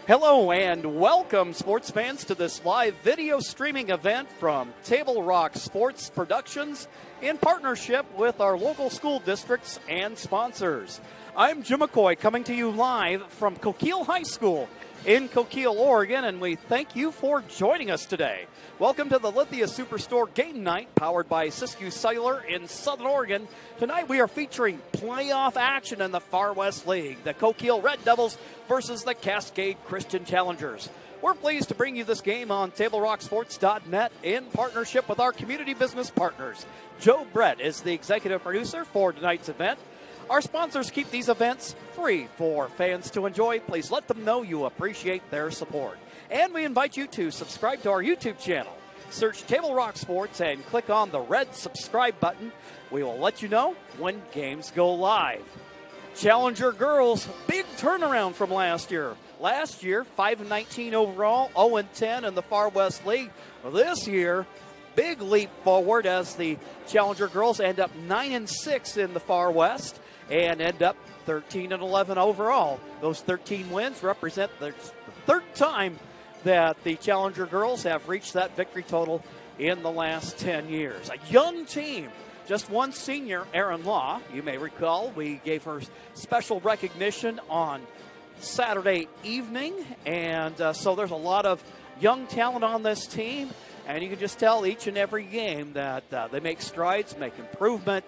Hello and welcome, sports fans, to this live video streaming event from Table Rock Sports Productions in partnership with our local school districts and sponsors. I'm Jim McCoy coming to you live from Coquille High School in Coquille, Oregon, and we thank you for joining us today. Welcome to the Lithia Superstore Game Night, powered by Siskiyou Cellular in Southern Oregon. Tonight we are featuring playoff action in the Far West League, the Coquille Red Devils versus the Cascade Christian Challengers. We're pleased to bring you this game on TableRockSports.net in partnership with our community business partners. Joe Brett is the executive producer for tonight's event. Our sponsors keep these events free for fans to enjoy. Please let them know you appreciate their support. And we invite you to subscribe to our YouTube channel. Search Table Rock Sports and click on the red subscribe button. We will let you know when games go live. Challenger girls, big turnaround from last year. Last year, 5-19 overall, 0-10 in the Far West League. This year, big leap forward as the Challenger girls end up 9-6 in the Far West and end up 13-11 overall. Those 13 wins represent the third time that the Challenger girls have reached that victory total in the last 10 years. A young team. Just one senior, Erin Law. You may recall we gave her special recognition on Saturday evening. And so there's a lot of young talent on this team. And you can just tell each and every game that they make strides, make improvement,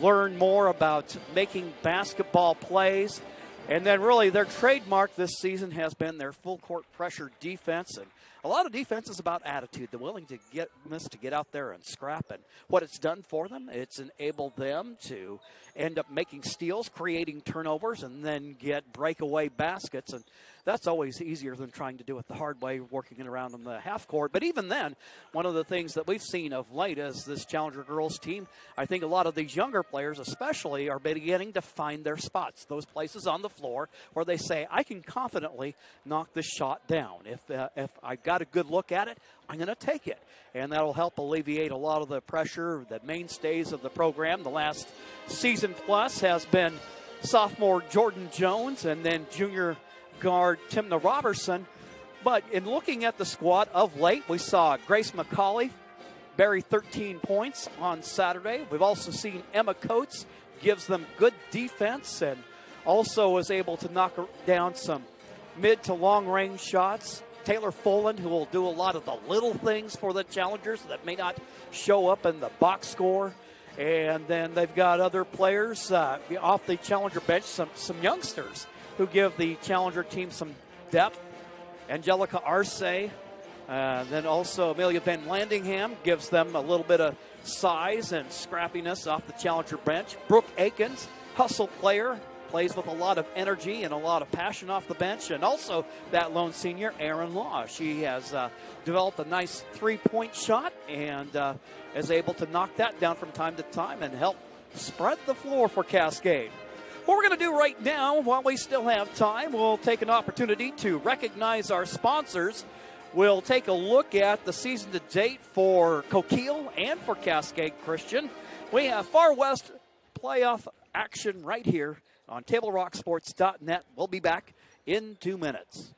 learn more about making basketball plays. And then really their trademark this season has been their full court pressure defense. And a lot of defense is about attitude. They're willing to get out there and scrap. And what it's done for them, it's enabled them to end up making steals, creating turnovers, and then get breakaway baskets. And that's always easier than trying to do it the hard way, working it around on the half court. But even then, one of the things that we've seen of late is this Challenger girls team, I think a lot of these younger players especially are beginning to find their spots, those places on the floor where they say, I can confidently knock this shot down. If I got a good look at it, I'm going to take it. And that'll help alleviate a lot of the pressure. The mainstays of the program the last season plus has been sophomore Jordan Jones and then junior guard Timna Robertson. But in looking at the squad of late, we saw Grace McCauley bury 13 points on Saturday. We've also seen Emma Coates gives them good defense and also was able to knock down some mid to long range shots. Taylor Foland, who will do a lot of the little things for the Challengers that may not show up in the box score. And then they've got other players off the Challenger bench, some youngsters who give the Challenger team some depth. Angelica Arce, then also Amelia Van Landingham gives them a little bit of size and scrappiness off the Challenger bench. Brooke Akins, hustle player, plays with a lot of energy and a lot of passion off the bench. And also that lone senior, Erin Law. She has developed a nice three-point shot and is able to knock that down from time to time and help spread the floor for Cascade. What we're going to do right now, while we still have time, we'll take an opportunity to recognize our sponsors. We'll take a look at the season to date for Coquille and for Cascade Christian. We have Far West playoff action right here on TableRockSports.net. We'll be back in 2 minutes.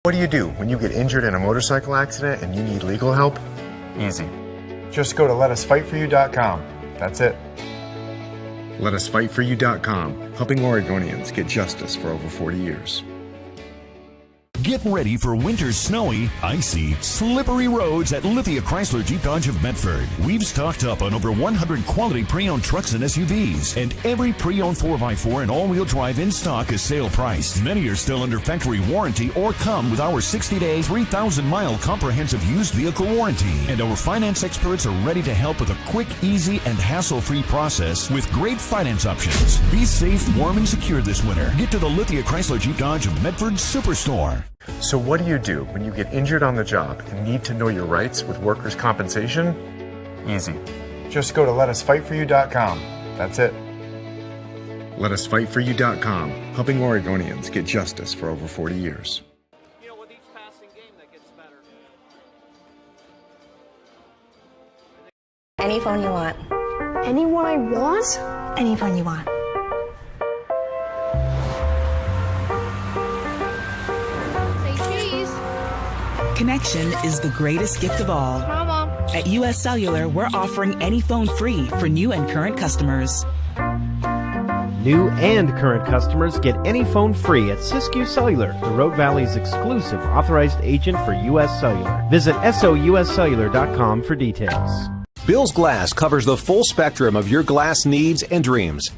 What do you do when you get injured in a motorcycle accident and you need legal help? Easy. Just go to letusfightforyou.com. That's it. Letusfightforyou.com, helping Oregonians get justice for over 40 years. Get ready for winter's snowy, icy, slippery roads at Lithia Chrysler Jeep Dodge of Medford. We've stocked up on over 100 quality pre-owned trucks and SUVs, and every pre-owned 4x4 and all-wheel drive in stock is sale priced. Many are still under factory warranty or come with our 60-day, 3,000-mile comprehensive used vehicle warranty. And our finance experts are ready to help with a quick, easy, and hassle-free process with great finance options. Be safe, warm, and secure this winter. Get to the Lithia Chrysler Jeep Dodge of Medford Superstore. So what do you do when you get injured on the job and need to know your rights with workers' compensation? Easy. Just go to letusfightforyou.com. That's it. Letusfightforyou.com, helping Oregonians get justice for over 40 years. You know, with each passing game that gets better. Any phone you want. Any one I want? Any phone you want. connection is the greatest gift of all. At U.S. Cellular, we're offering any phone free for new and current customers. New and current customers get any phone free at Siskiyou Cellular, the Road Valley's exclusive authorized agent for U.S. Cellular. Visit souscellular.com for details. Bill's Glass covers the full spectrum of your glass needs and dreams.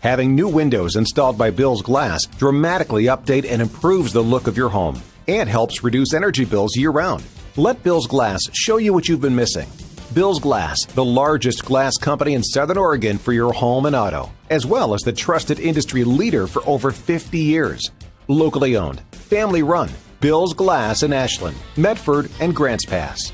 Having new windows installed by Bill's Glass dramatically update and improves the look of your home and helps reduce energy bills year-round. Let Bill's Glass show you what you've been missing. Bill's Glass, the largest glass company in Southern Oregon for your home and auto, as well as the trusted industry leader for over 50 years. Locally owned, family run, Bill's Glass in Ashland, Medford, and Grants Pass.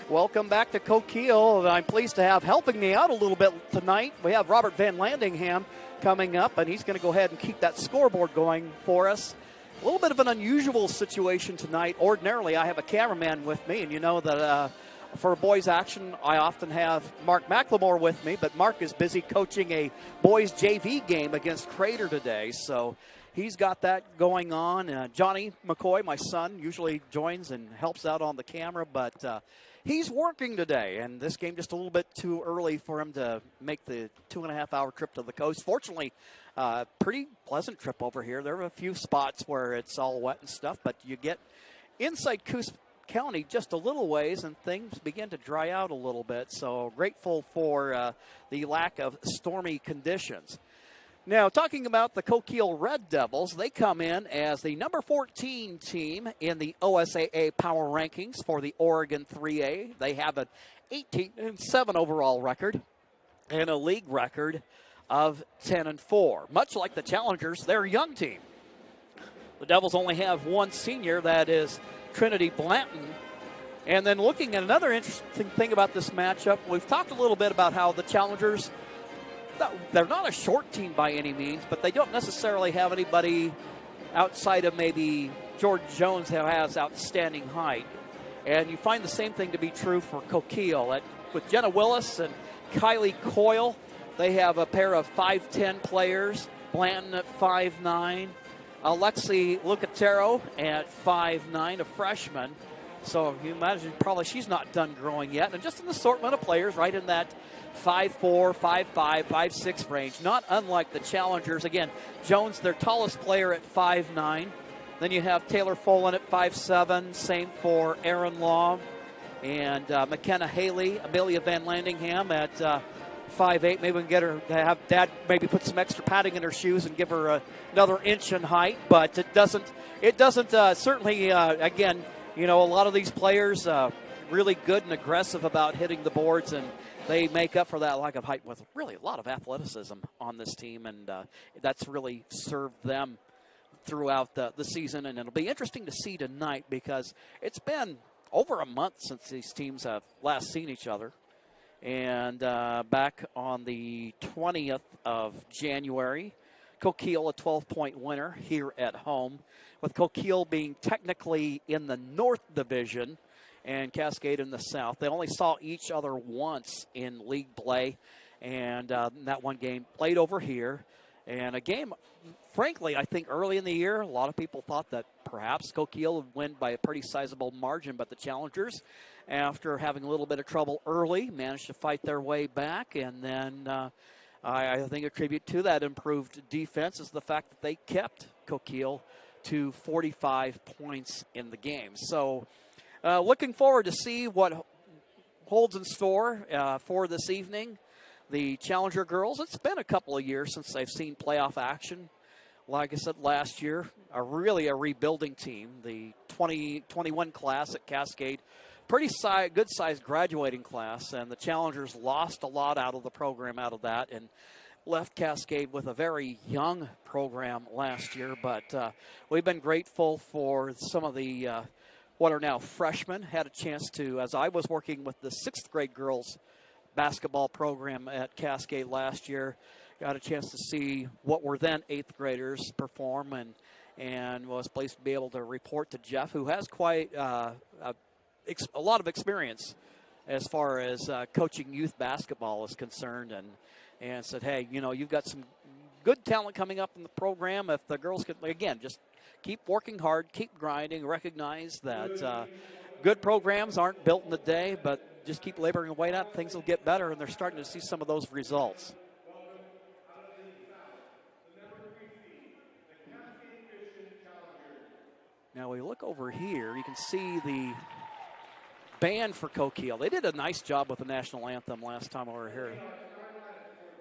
Welcome back to Coquille. I'm pleased to have helping me out a little bit tonight. We have Robert Van Landingham coming up, and he's going to go ahead and keep that scoreboard going for us. A little bit of an unusual situation tonight. Ordinarily, I have a cameraman with me, and you know that for boys action, I often have Mark McLemore with me, but Mark is busy coaching a boys JV game against Crater today, so he's got that going on. Johnny McCoy, my son, usually joins and helps out on the camera, but he's working today, and this game just a little bit too early for him to make the 2.5-hour trip to the coast. Fortunately, pretty pleasant trip over here. There are a few spots where it's all wet and stuff, but you get inside Coos County just a little ways, and things begin to dry out a little bit. So grateful for the lack of stormy conditions. Now, talking about the Coquille Red Devils, they come in as the number 14 team in the OSAA Power Rankings for the Oregon 3A. They have an 18-7 overall record and a league record of 10-4. Much like the Challengers, they're a young team. The Devils only have one senior, that is Trinity Blanton. And then looking at another interesting thing about this matchup, we've talked a little bit about how the Challengers, they're not a short team by any means, but they don't necessarily have anybody outside of maybe George Jones who has outstanding height. And you find the same thing to be true for Coquille. With Jenna Willis and Kylie Coyle, they have a pair of 5'10 players. Blanton at 5'9. Alexi Lucatero at 5'9, a freshman. So you imagine probably she's not done growing yet. And just an assortment of players right in that 5'4", 5'5", 5'6" range. Not unlike the Challengers. Again, Jones, their tallest player at 5'9". Then you have Taylor Folan at 5'7". Same for Aaron Law. And McKenna Haley, Amelia Van Landingham at 5'8". Maybe we can get her to have Dad maybe put some extra padding in her shoes and give her another inch in height. But it doesn't certainly, again, you know, a lot of these players really good and aggressive about hitting the boards, and they make up for that lack of height with really a lot of athleticism on this team, and that's really served them throughout the season. And it'll be interesting to see tonight because it's been over a month since these teams have last seen each other. And back on the 20th of January, Coquille a 12-point winner here at home, with Coquille being technically in the North Division and Cascade in the South. They only saw each other once in league play, and that one game played over here. And a game, frankly, I think early in the year, a lot of people thought that perhaps Coquille would win by a pretty sizable margin, but the Challengers, after having a little bit of trouble early, managed to fight their way back. And then I think a tribute to that improved defense is the fact that they kept Coquille to 45 points in the game. So looking forward to see what holds in store for this evening. The Challenger girls, it's been a couple of years since they've seen playoff action. Like I said last year, really a rebuilding team. The 2021 class at Cascade, pretty good-sized graduating class, and the Challengers lost a lot out of the program out of that and left Cascade with a very young program last year. But we've been grateful for some of the what are now freshmen. Had a chance to, as I was working with the 6th grade girls basketball program at Cascade last year, got a chance to see what were then 8th graders perform, and was pleased to be able to report to Jeff, who has quite a lot of experience as far as coaching youth basketball is concerned, and said, hey, you know, you've got some good talent coming up in the program. If the girls could, again, just keep working hard, keep grinding, recognize that good programs aren't built in a day, but just keep laboring away at it, things will get better, and they're starting to see some of those results. Now we look over here, you can see the band for Coquille. They did a nice job with the national anthem last time we were here.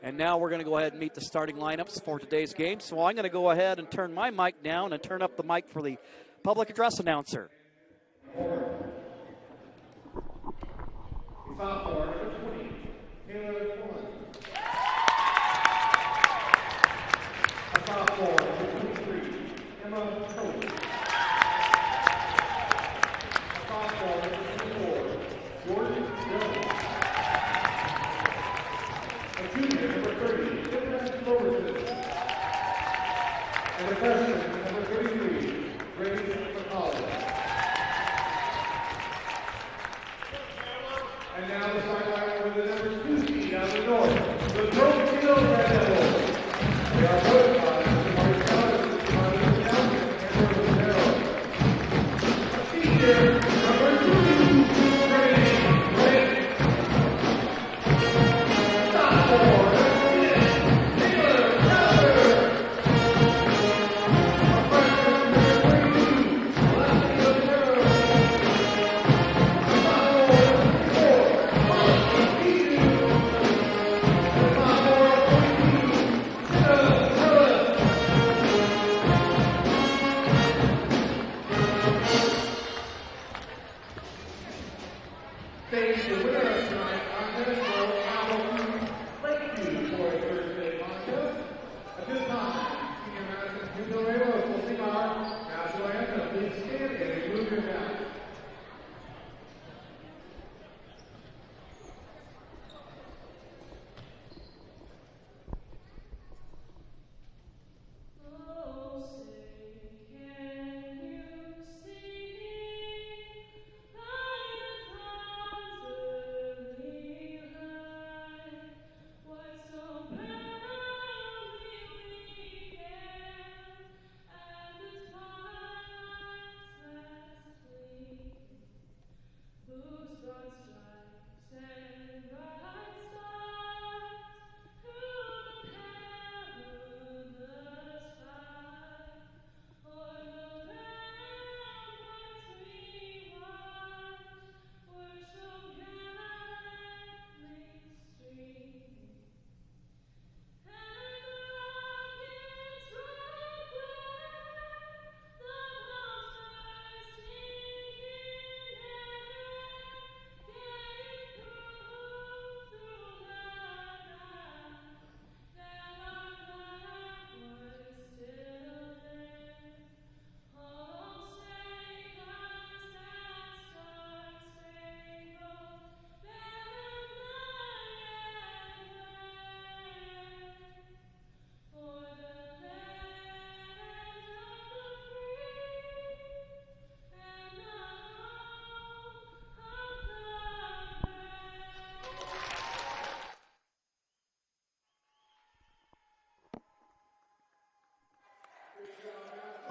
And now we're going to go ahead and meet the starting lineups for today's game. So I'm going to go ahead and turn my mic down and turn up the mic for the public address announcer.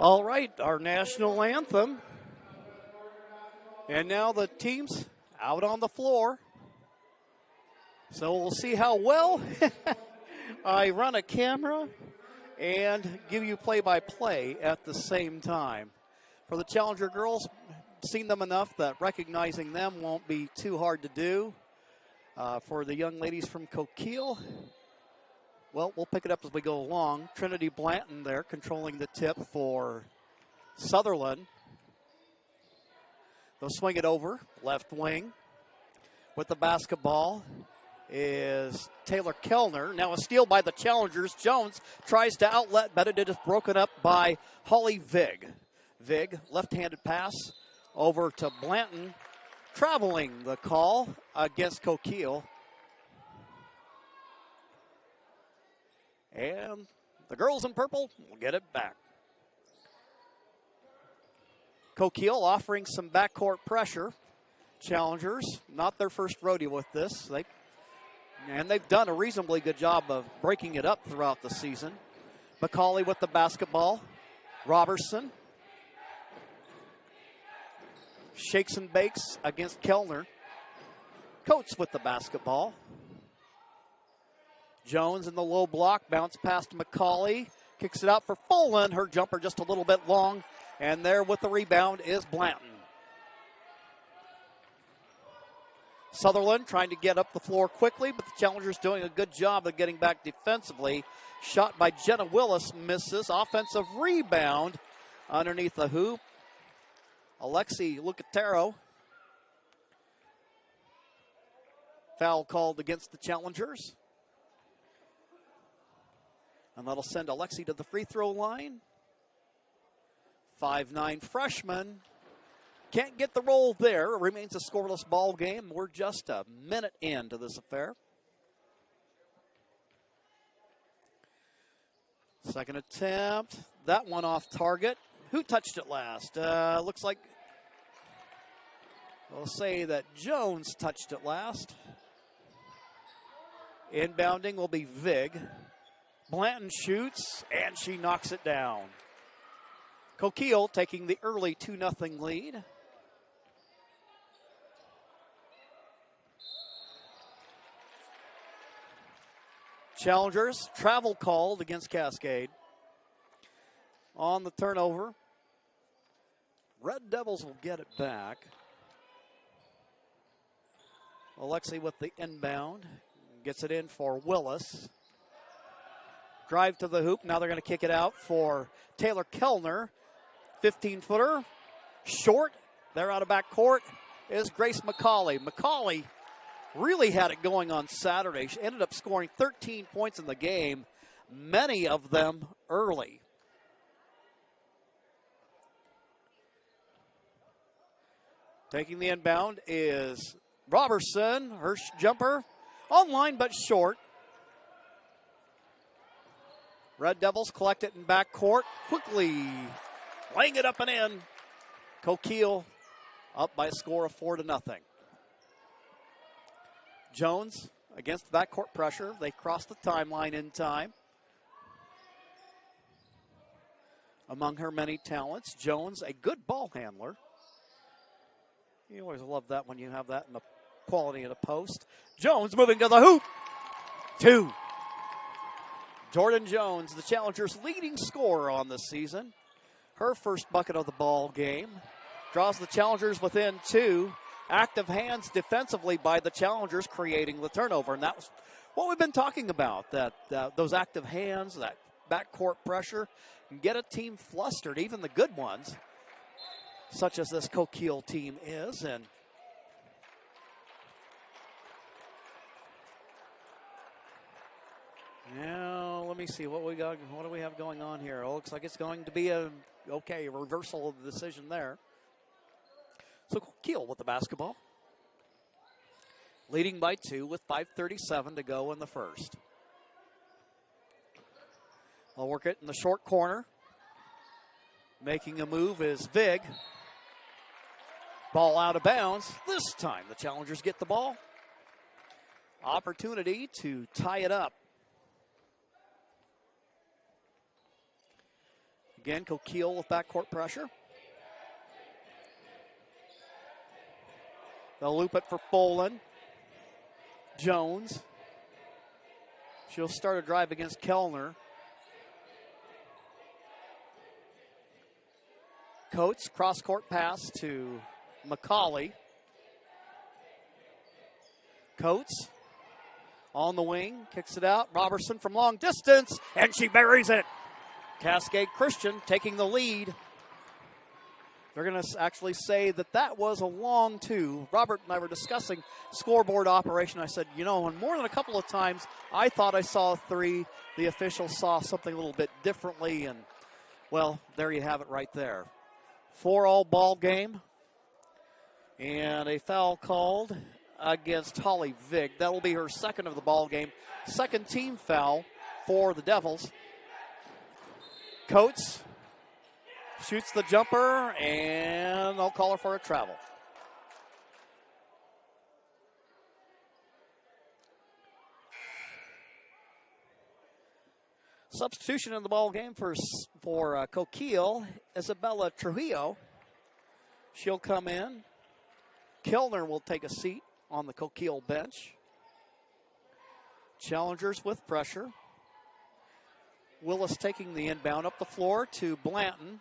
All right, our national anthem. And now the team's out on the floor. So we'll see how well I run a camera and give you play-by-play at the same time. For the Challenger girls, seen them enough that recognizing them won't be too hard to do. For the young ladies from Coquille, well, we'll pick it up as we go along. Trinity Blanton there controlling the tip for Sutherland. They'll swing it over, left wing. With the basketball is Taylor Kellner. Now a steal by the Challengers. Jones tries to outlet, but it is broken up by Holly Vig. Vig, left-handed pass over to Blanton. Traveling the call against Coquille. And the girls in purple will get it back. Coquille offering some backcourt pressure. Challengers, not their first rodeo with this. They've done a reasonably good job of breaking it up throughout the season. McCauley with the basketball. Robertson shakes and bakes against Kellner. Coates with the basketball. Jones in the low block, bounce past McCauley. Kicks it out for Folan. Her jumper just a little bit long. And there with the rebound is Blanton. Sutherland trying to get up the floor quickly, but the Challengers doing a good job of getting back defensively. Shot by Jenna Willis misses. Offensive rebound underneath the hoop. Alexi Lucatero. Foul called against the Challengers. And that'll send Alexi to the free throw line. 5'9" freshman. Can't get the roll there. It remains a scoreless ball game. We're just a minute into this affair. Second attempt. That one off target. Who touched it last? Looks like we'll say that Jones touched it last. Inbounding will be Vig. Blanton shoots, and she knocks it down. Coquille taking the early 2-0 lead. Challengers, travel called against Cascade. On the turnover, Red Devils will get it back. Alexi with the inbound. Gets it in for Willis. Drive to the hoop. Now they're going to kick it out for Taylor Kellner. 15-footer. Short. They're out of backcourt is Grace McCauley. McCauley really had it going on Saturday. She ended up scoring 13 points in the game, many of them early. Taking the inbound is Robertson. Her jumper online but short. Red Devils collect it in backcourt. Quickly laying it up and in. Coquille up by a score of 4-0. Jones against the backcourt pressure. They cross the timeline in time. Among her many talents, Jones, a good ball handler. You always love that when you have that in the quality of the post. Jones moving to the hoop. 2. Jordan Jones, the Challengers' leading scorer on the season. Her first bucket of the ball game. Draws the Challengers within 2. Active hands defensively by the Challengers creating the turnover. And that was what we've been talking about, that those active hands, that backcourt pressure, can get a team flustered, even the good ones, such as this Coquille team is. And now let me see what we got. What do we have going on here? It looks like it's going to be a reversal of the decision there. So Coquille with the basketball, leading by 2 with 5:37 to go in the first. They'll work it in the short corner. Making a move is Vig. Ball out of bounds. This time the Challengers get the ball. Opportunity to tie it up. Again, Coquille with backcourt pressure. They'll loop it for Folan. Jones. She'll start a drive against Kellner. Coates, cross-court pass to McCauley. Coates on the wing, kicks it out. Robertson from long distance, and she buries it. Cascade Christian taking the lead. They're going to actually say that was a long 2. Robert and I were discussing scoreboard operation. I said, and more than a couple of times, I thought I saw a 3. The officials saw something a little bit differently, and, well, there you have it right there. 4-all ball game, and a foul called against Holly Vig. That'll be her second of the ball game. Second team foul for the Devils. Coates shoots the jumper, and I'll call her for a travel. Substitution in the ball game for Coquille, Isabella Trujillo. She'll come in. Kellner will take a seat on the Coquille bench. Challengers with pressure. Willis taking the inbound up the floor to Blanton.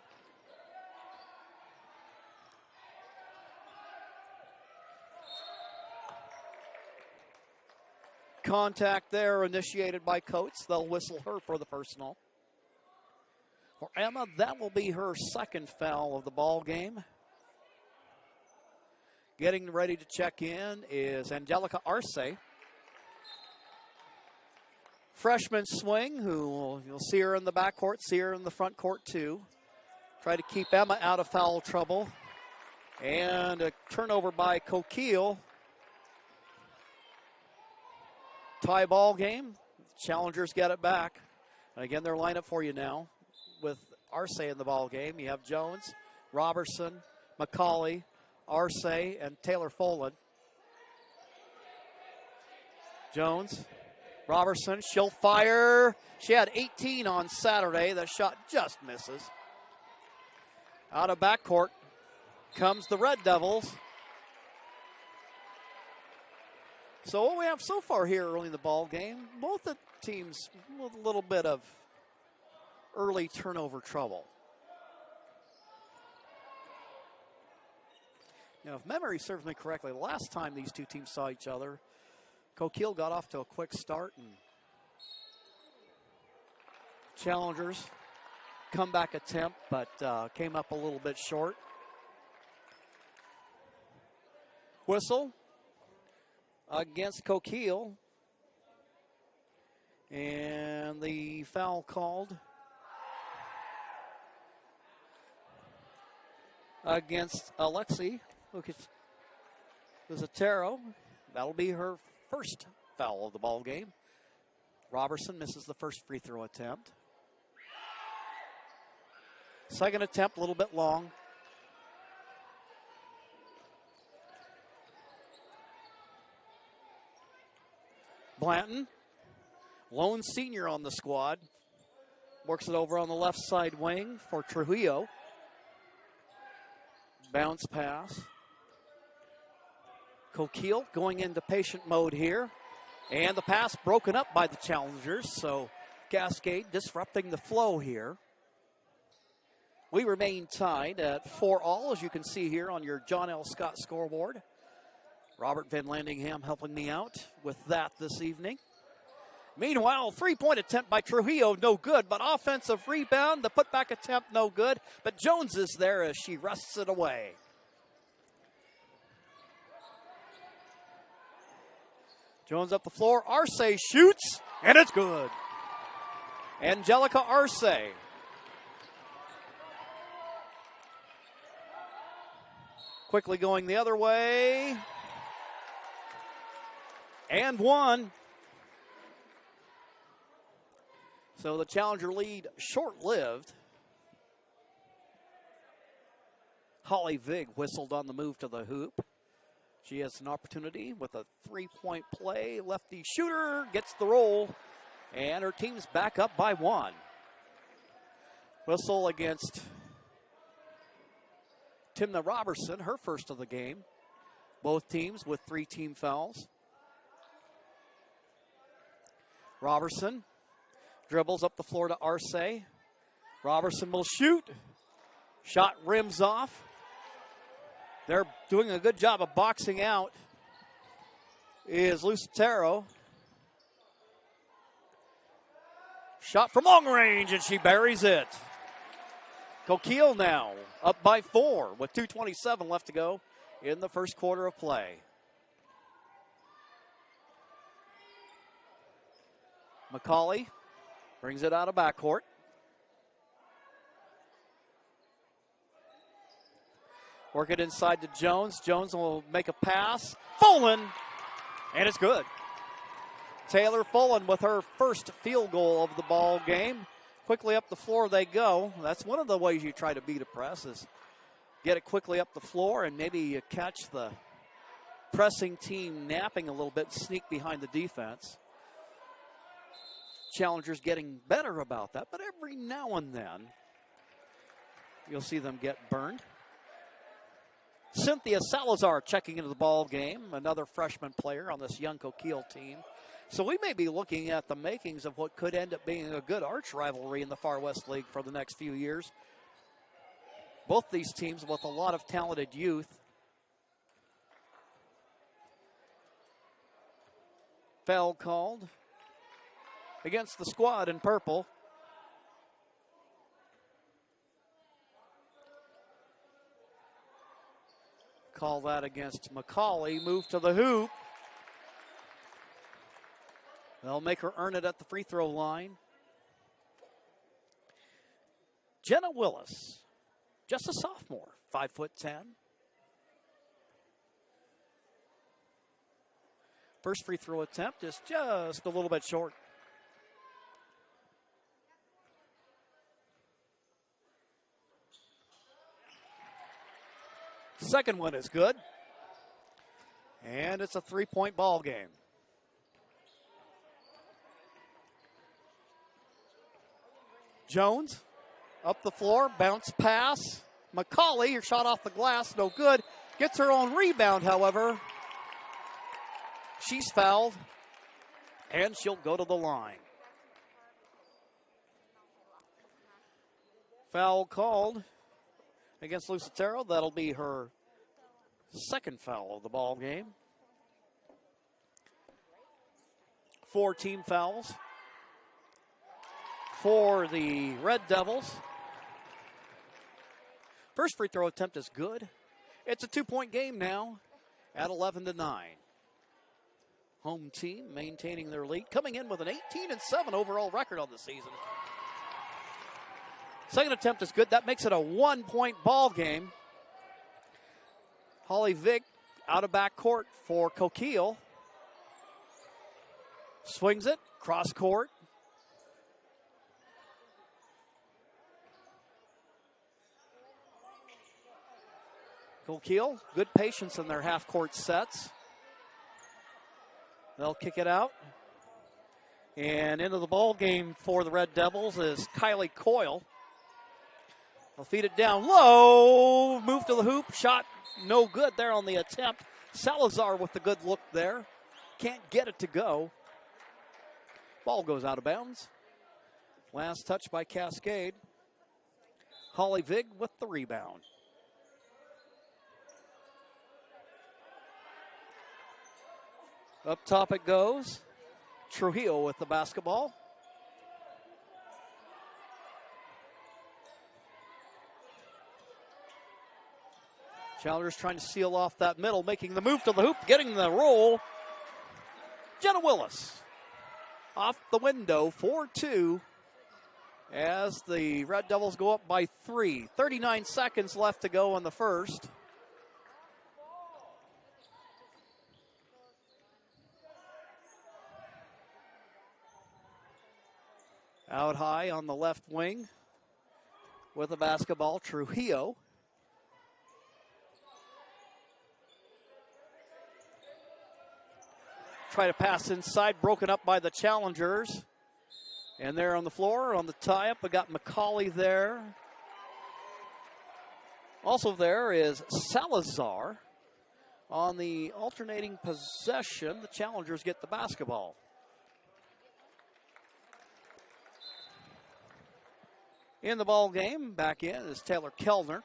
Contact there initiated by Coates. They'll whistle her for the personal. For Emma, that will be her second foul of the ball game. Getting ready to check in is Angelica Arce. Freshman swing, who you'll see her in the backcourt, see her in the front court too. Try to keep Emma out of foul trouble. And a turnover by Coquille. Tie ball game. Challengers get it back. And again, their lineup for you now with Arce in the ball game. You have Jones, Robertson, McCauley, Arce, and Taylor Folan. Jones, Robertson, she'll fire. She had 18 on Saturday. That shot just misses. Out of backcourt comes the Red Devils. So what we have so far here early in the ball game, both the teams with a little bit of early turnover trouble. You know, if memory serves me correctly, the last time these two teams saw each other, Coquille got off to a quick start and Challengers comeback attempt, but came up a little bit short. Whistle against Coquille. And the foul called against Alexi Zatero. That'll be her first foul of the ball game. Robertson misses the first free throw attempt. Second attempt, a little bit long. Blanton, lone senior on the squad, works it over on the left side wing for Trujillo. Bounce pass. Coquille going into patient mode here. And the pass broken up by the Challengers, so Cascade disrupting the flow here. We remain tied at 4-all, as you can see here on your John L. Scott scoreboard. Robert Van Landingham helping me out with that this evening. Meanwhile, three-point attempt by Trujillo, no good, but offensive rebound, the putback attempt, no good. But Jones is there as she wrests it away. Jones up the floor, Arce shoots, and it's good. Angelica Arce. Quickly going the other way. And one. So the Challenger lead short-lived. Holly Vig whistled on the move to the hoop. She has an opportunity with a three-point play. Lefty shooter gets the roll, and her team's back up by one. Whistle against Timna Robertson, her first of the game. Both teams with 3 team fouls. Robertson dribbles up the floor to Arce. Robertson will shoot. Shot rims off. They're doing a good job of boxing out is Lucatero. Shot from long range, and she buries it. Coquille now up by 4 with 2:27 left to go in the first quarter of play. McCauley brings it out of backcourt. Work it inside to Jones. Jones will make a pass. Folan, and it's good. Taylor Folan with her first field goal of the ball game. Quickly up the floor they go. That's one of the ways you try to beat a press is get it quickly up the floor and maybe you catch the pressing team napping a little bit, sneak behind the defense. Challengers getting better about that, but every now and then you'll see them get burned. Cynthia Salazar checking into the ball game, another freshman player on this young Coquille team. So we may be looking at the makings of what could end up being a good arch rivalry in the Far West League for the next few years. Both these teams with a lot of talented youth. Foul called against the squad in purple. Call that against McCauley. Move to the hoop. They'll make her earn it at the free throw line. Jenna Willis, just a sophomore, 5'10". First free throw attempt is just a little bit short. Second one is good. And it's a three-point ball game. Jones up the floor, bounce pass. McCauley, her shot off the glass, no good. Gets her own rebound, however. She's fouled, and she'll go to the line. Foul called against Lucatero. That'll be her second foul of the ball game. 4 team fouls for the Red Devils. First free throw attempt is good. It's a 2-point game now at 11-9. Home team maintaining their lead, coming in with an 18-7 overall record on the season. Second attempt is good. That makes it a 1-point ball game. Holly Vick out of backcourt for Coquille. Swings it, cross court. Coquille, good patience in their half-court sets. They'll kick it out. And into the ball game for the Red Devils is Kylie Coyle. They'll feed it down low. Move to the hoop. Shot no good there on the attempt. Salazar with the good look there. Can't get it to go. Ball goes out of bounds. Last touch by Cascade. Holly Vig with the rebound. Up top it goes. Trujillo with the basketball. Challengers trying to seal off that middle, making the move to the hoop, getting the roll. Jenna Willis off the window, 4-2, as the Red Devils go up by 3. 39 seconds left to go in the first. Out high on the left wing with the basketball, Trujillo. Try to pass inside, broken up by the challengers. And there on the floor, on the tie-up, we got McCauley there. Also there is Salazar. On the alternating possession, the challengers get the basketball. In the ball game, back in is Taylor Kellner.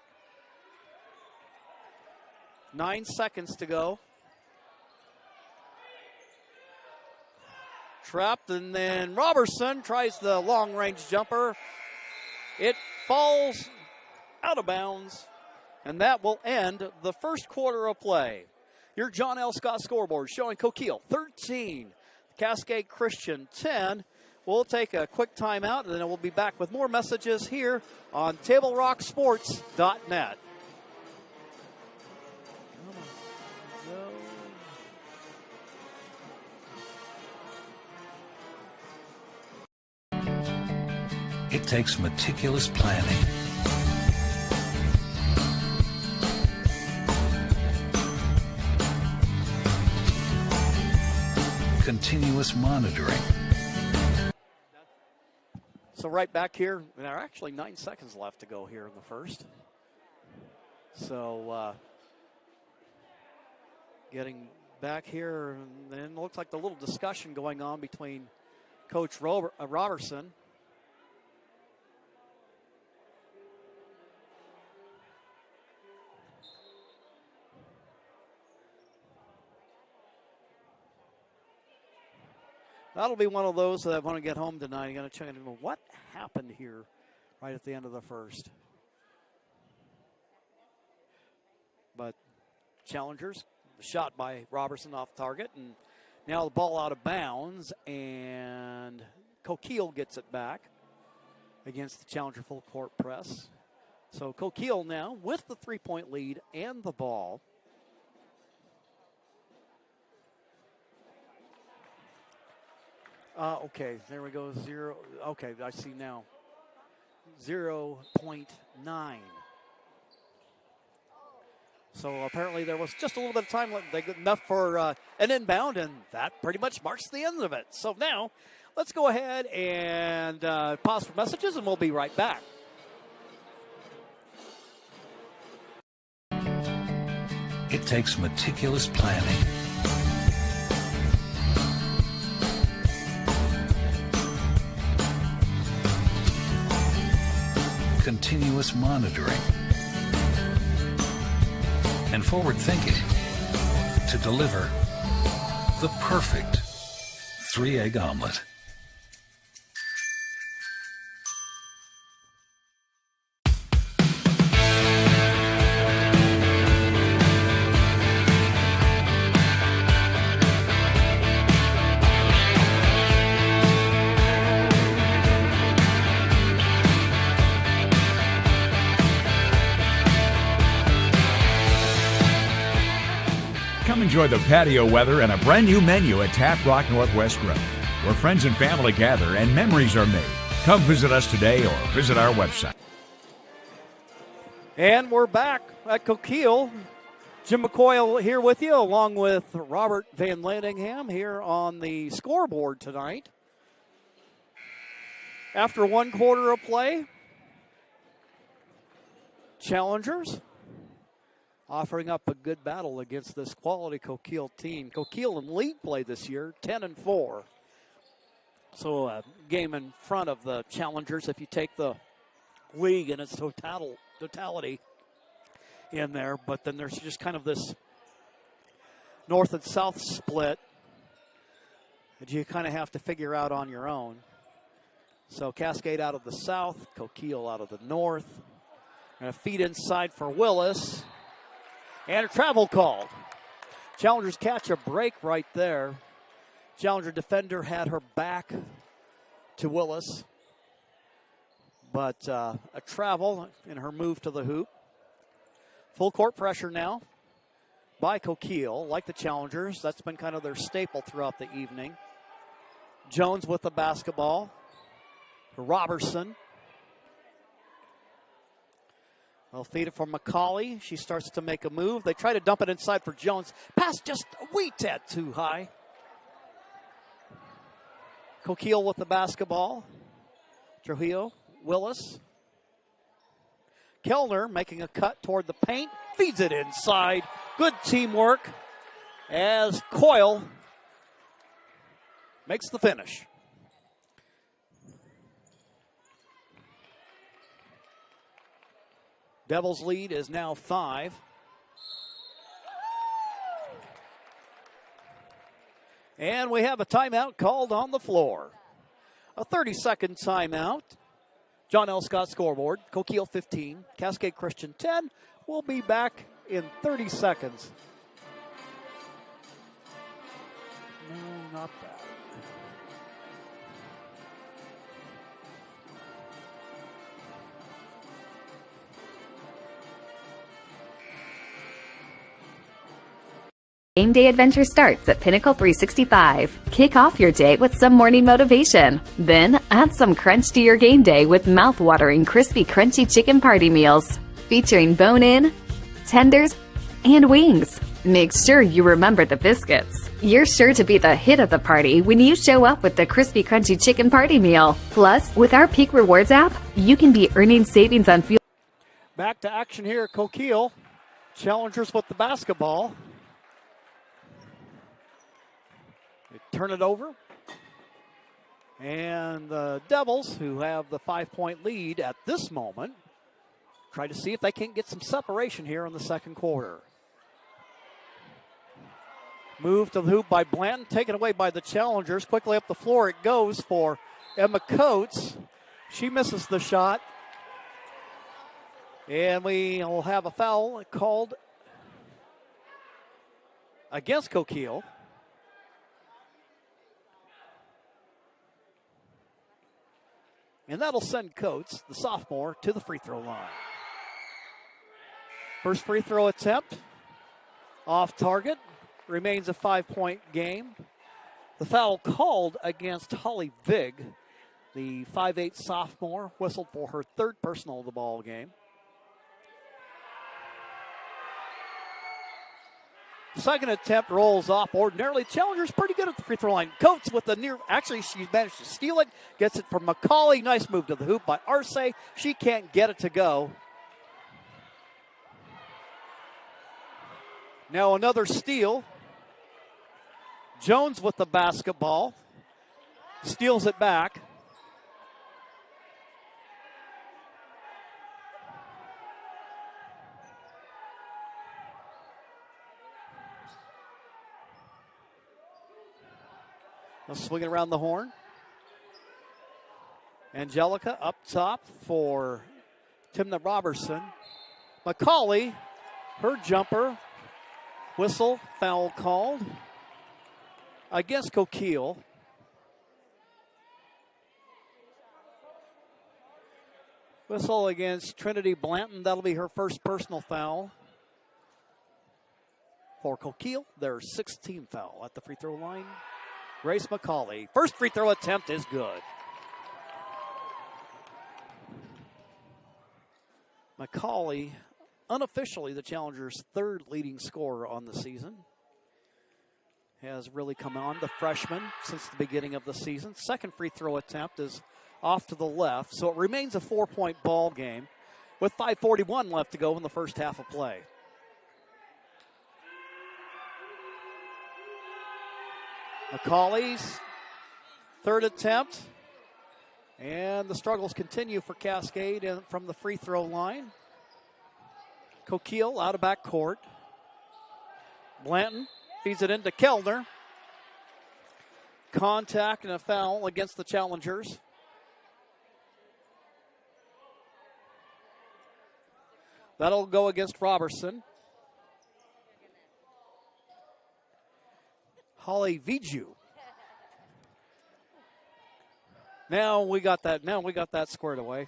9 seconds to go. Trapped, and then Robertson tries the long-range jumper. It falls out of bounds, and that will end the first quarter of play. Your John L. Scott scoreboard showing Coquille 13, Cascade Christian 10. We'll take a quick timeout, and then we'll be back with more messages here on TableRockSports.net. It takes meticulous planning, continuous monitoring, So right back here, there are actually 9 seconds left to go here in the first. So getting back here, and then it looks like the little discussion going on between Coach Robertson. That'll be one of those that I want to get home tonight. I'm going to check in what happened here right at the end of the first. But Challengers, shot by Robertson off target, and now the ball out of bounds, and Coquille gets it back against the Challenger full court press. So Coquille now with the 3-point lead and the ball. Okay, there we go, 0. Okay, I see now. 0.9. So apparently there was just a little bit of time left. They got enough for an inbound, and that pretty much marks the end of it. So now let's go ahead and pause for messages, and we'll be right back. It takes meticulous planning, continuous monitoring, and forward thinking to deliver the perfect 3-egg omelet. Enjoy the patio weather and a brand new menu at Tap Rock Northwest Grill, where friends and family gather and memories are made. Come visit us today or visit our website. And we're back at Coquille. Jim McCoy here with you, along with Robert Van Landingham here on the scoreboard tonight. After 1 quarter of play, Challengers offering up a good battle against this quality Coquille team. Coquille in league play this year, 10-4. So a game in front of the Challengers if you take the league in its totality in there. But then there's just kind of this north and south split that you kind of have to figure out on your own. So Cascade out of the south, Coquille out of the north. And a feed inside for Willis. And a travel call. Challengers catch a break right there. Challenger defender had her back to Willis. But a travel in her move to the hoop. Full court pressure now by Coquille. Like the Challengers, that's been kind of their staple throughout the evening. Jones with the basketball. Robertson. They'll feed it for McCauley. She starts to make a move. They try to dump it inside for Jones. Pass just a wee tad too high. Coquille with the basketball. Trujillo, Willis. Kellner making a cut toward the paint. Feeds it inside. Good teamwork as Coyle makes the finish. Devils lead is now 5. And we have a timeout called on the floor. A 30-second timeout. John L. Scott scoreboard. Coquille 15. Cascade Christian 10. We'll be back in 30 seconds. No, not that. Game day adventure starts at Pinnacle 365. Kick off your day with some morning motivation. Then add some crunch to your game day with mouth-watering crispy crunchy chicken party meals featuring bone-in, tenders, and wings. Make sure you remember the biscuits. You're sure to be the hit of the party when you show up with the crispy, crunchy chicken party meal. Plus, with our Peak Rewards app, you can be earning savings on fuel. Back to action here at Coquille. Challengers with the basketball. They turn it over. And the Devils, who have the 5-point lead at this moment, try to see if they can get some separation here in the second quarter. Move to the hoop by Blanton, taken away by the Challengers. Quickly up the floor it goes for Emma Coates. She misses the shot. And we will have a foul called against Coquille. And that'll send Coates, the sophomore, to the free throw line. First free throw attempt, off target, remains a 5-point game. The foul called against Holly Vig, the 5'8" sophomore, whistled for her third personal of the ball game. Second attempt rolls off ordinarily. Challengers pretty good at the free throw line. Coates with the near, actually she managed to steal it. Gets it from McCauley. Nice move to the hoop by Arce. She can't get it to go. Now another steal. Jones with the basketball. Steals it back. Swinging around the horn. Angelica up top for Timna Robertson. McCauley, her jumper. Whistle, foul called against Coquille. Whistle against Trinity Blanton. That'll be her first personal foul for Coquille. Their 16th foul at the free throw line. Grace McCauley. First free throw attempt is good. McCauley, unofficially the Challengers' third leading scorer on the season, has really come on, the freshman, since the beginning of the season. Second free throw attempt is off to the left, so it remains a 4-point ball game with 5:41 left to go in the first half of play. McCauley's third attempt, and the struggles continue for Cascade from the free throw line. Coquille out of back court. Blanton feeds it into Kellner. Contact and a foul against the Challengers. That'll go against Robertson. Holly Viju. Now we got that squared away.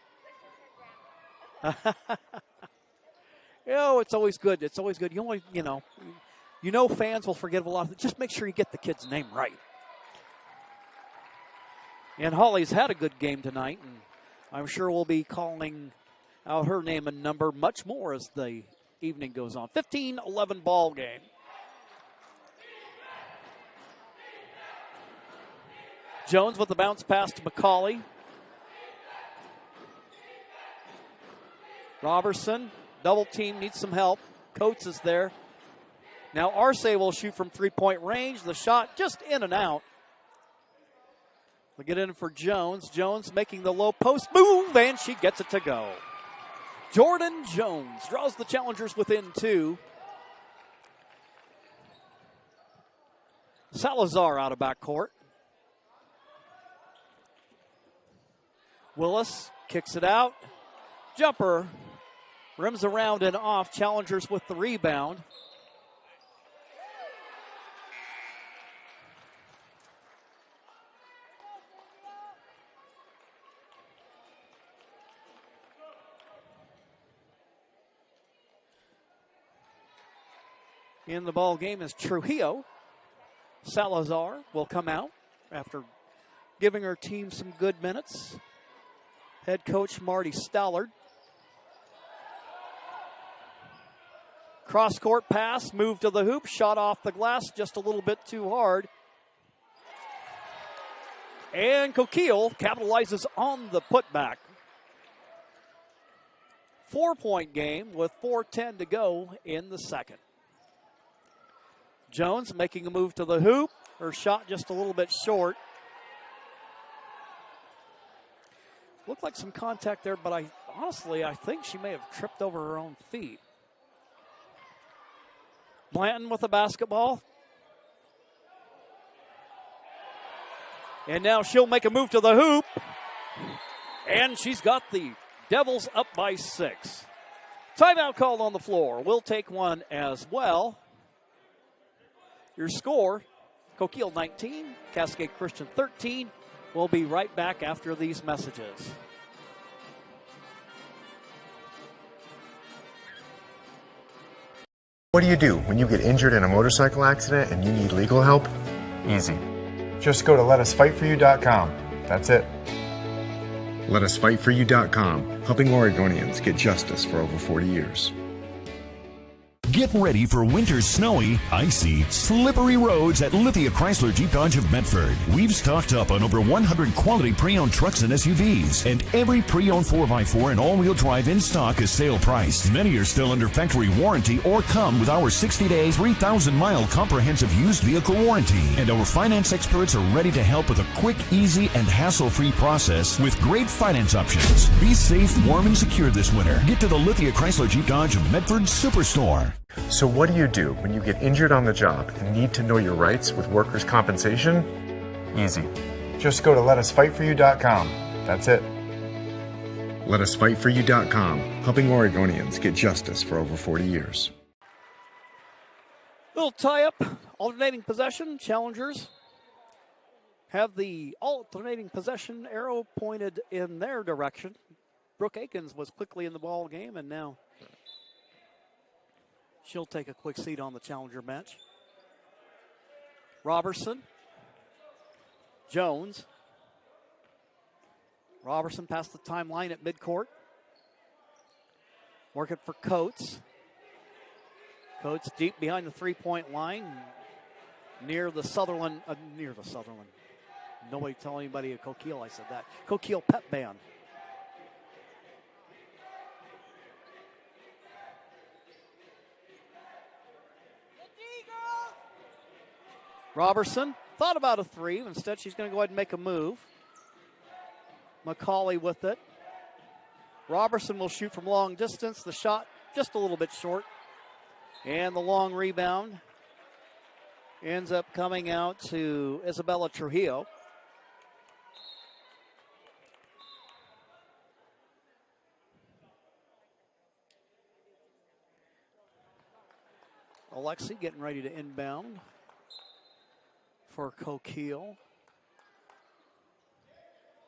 It's always good. It's always good. You know fans will forget a lot. Just make sure you get the kid's name right. And Holly's had a good game tonight, and I'm sure we'll be calling out her name and number much more as the evening goes on. 15-11 ball game. Jones with the bounce pass to McCauley. Robertson, double team, needs some help. Coates is there. Now Arce will shoot from three-point range. The shot just in and out. They'll get in for Jones. Jones making the low post move, and she gets it to go. Jordan Jones draws the Challengers within 2. Salazar out of backcourt. Willis kicks it out. Jumper rims around and off. Challengers with the rebound. In the ball game is Trujillo. Salazar will come out after giving her team some good minutes. Head coach Marty Stallard. Cross-court pass, move to the hoop, shot off the glass just a little bit too hard. And Coquille capitalizes on the putback. 4-point game with 4:10 to go in the second. Jones making a move to the hoop. Her shot just a little bit short. Looked like some contact there, but I think she may have tripped over her own feet. Blanton with the basketball. And now she'll make a move to the hoop. And she's got the Devils up by 6. Timeout called on the floor. We'll take one as well. Your score, Coquille 19, Cascade Christian 13. We'll be right back after these messages. What do you do when you get injured in a motorcycle accident and you need legal help? Easy. Just go to letusfightforyou.com. That's it. Letusfightforyou.com, helping Oregonians get justice for over 40 years. Get ready for winter's snowy, icy, slippery roads at Lithia Chrysler Jeep Dodge of Medford. We've stocked up on over 100 quality pre-owned trucks and SUVs, and every pre-owned 4x4 and all-wheel drive in stock is sale priced. Many are still under factory warranty or come with our 60-day, 3,000-mile comprehensive used vehicle warranty. And our finance experts are ready to help with a quick, easy, and hassle-free process with great finance options. Be safe, warm, and secure this winter. Get to the Lithia Chrysler Jeep Dodge of Medford Superstore. So what do you do when you get injured on the job and need to know your rights with workers' compensation? Easy. Just go to letusfightforyou.com. That's it. Letusfightforyou.com, helping Oregonians get justice for over 40 years. Little tie-up, alternating possession. Challengers have the alternating possession arrow pointed in their direction. Brooke Akins was quickly in the ball game, and now she'll take a quick seat on the challenger bench. Robertson. Jones. Robertson past the timeline at midcourt. Working for Coates. Coates deep behind the three-point line. Near the Sutherland. Nobody tell anybody at Coquille I said that. Coquille pep band. Robertson thought about a three. Instead, she's going to go ahead and make a move. McCauley with it. Robertson will shoot from long distance. The shot just a little bit short. And the long rebound ends up coming out to Isabella Trujillo. Alexi getting ready to inbound for Coquille.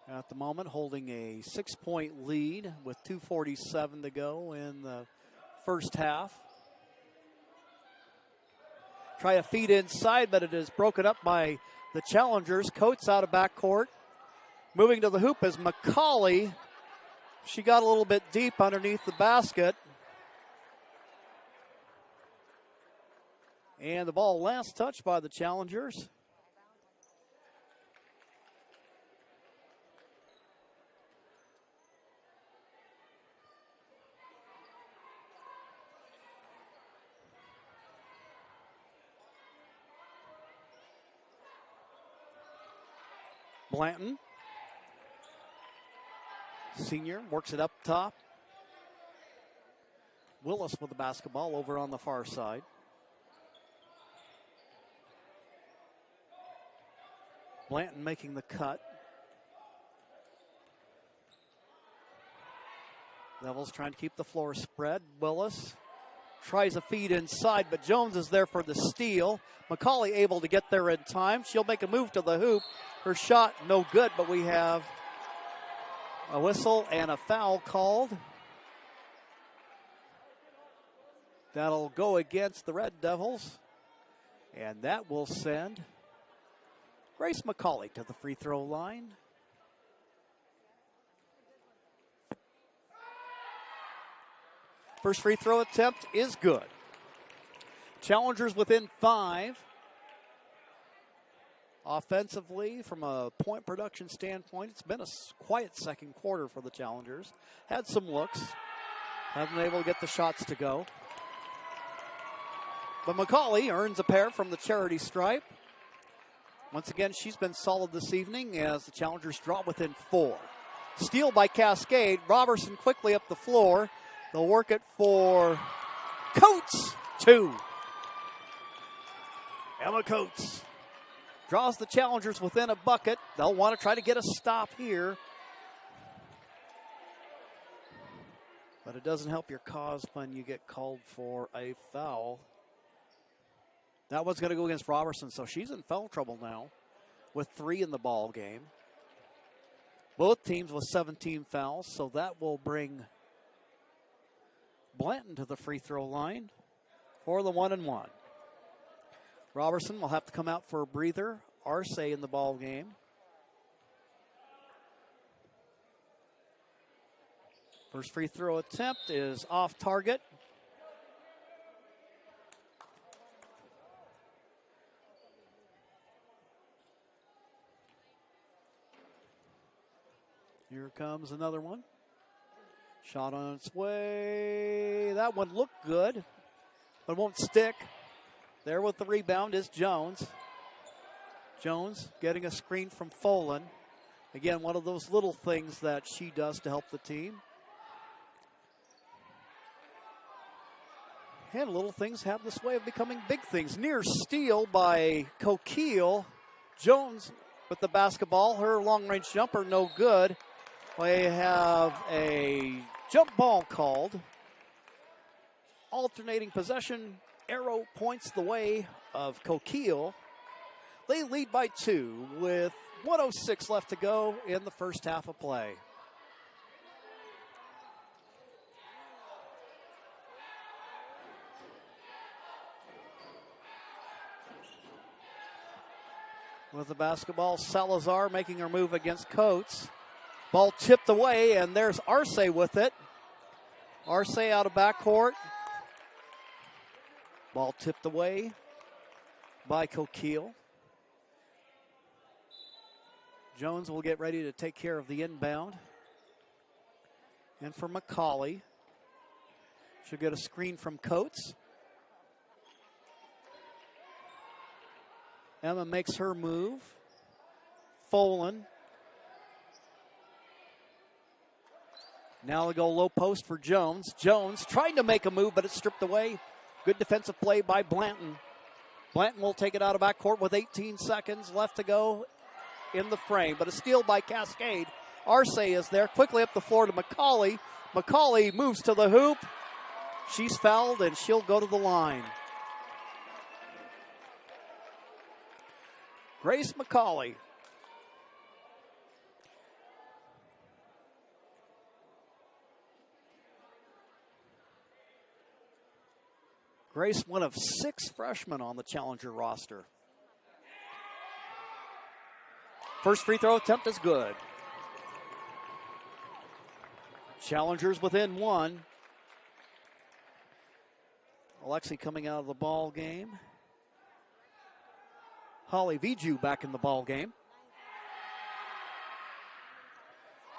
At the moment, holding a 6-point lead with 2:47 to go in the first half. Try a feed inside, but it is broken up by the challengers. Coates out of backcourt. Moving to the hoop is McCauley. She got a little bit deep underneath the basket. And the ball last touched by the challengers. Blanton, senior, works it up top. Willis with the basketball over on the far side. Blanton making the cut. Devils trying to keep the floor spread. Willis tries a feed inside, but Jones is there for the steal. McCauley able to get there in time. She'll make a move to the hoop. Her shot no good, but we have a whistle and a foul called. That'll go against the Red Devils. And that will send Grace McCauley to the free throw line. First free throw attempt is good. Challengers within 5. Offensively, from a point production standpoint, it's been a quiet second quarter for the Challengers. Had some looks. Haven't been able to get the shots to go. But McCauley earns a pair from the charity stripe. Once again, she's been solid this evening as the Challengers drop within 4. Steal by Cascade. Robertson quickly up the floor. They'll work it for Coates. 2. Emma Coates draws the Challengers within a bucket. They'll want to try to get a stop here. But it doesn't help your cause when you get called for a foul. That one's going to go against Robertson, so she's in foul trouble now with 3 in the ball game. Both teams with 17 fouls, so that will bring Blanton to the free throw line for the 1-and-1. Robertson will have to come out for a breather. Arce in the ball game. First free throw attempt is off target. Here comes another one. Shot on its way. That one looked good, but won't stick. There with the rebound is Jones. Jones getting a screen from Folan. Again, one of those little things that she does to help the team. And little things have this way of becoming big things. Near steal by Coquille. Jones with the basketball. Her long-range jumper no good. We have a jump ball called. Alternating possession. Arrow points the way of Coquille. They lead by 2 with 1:06 left to go in the first half of play. With the basketball, Salazar making her move against Coates. Ball tipped away, and there's Arce with it. Arce out of backcourt. Ball tipped away by Coquille. Jones will get ready to take care of the inbound. And for McCauley, she'll get a screen from Coates. Emma makes her move. Folan. Now they go low post for Jones. Jones trying to make a move, but it's stripped away. Good defensive play by Blanton. Blanton will take it out of backcourt with 18 seconds left to go in the frame. But a steal by Cascade. Arce is there. Quickly up the floor to McCauley. McCauley moves to the hoop. She's fouled, and she'll go to the line. Grace McCauley. Grace, one of 6 freshmen on the Challenger roster. First free throw attempt is good. Challengers within 1. Alexi coming out of the ball game. Holly Viju back in the ball game.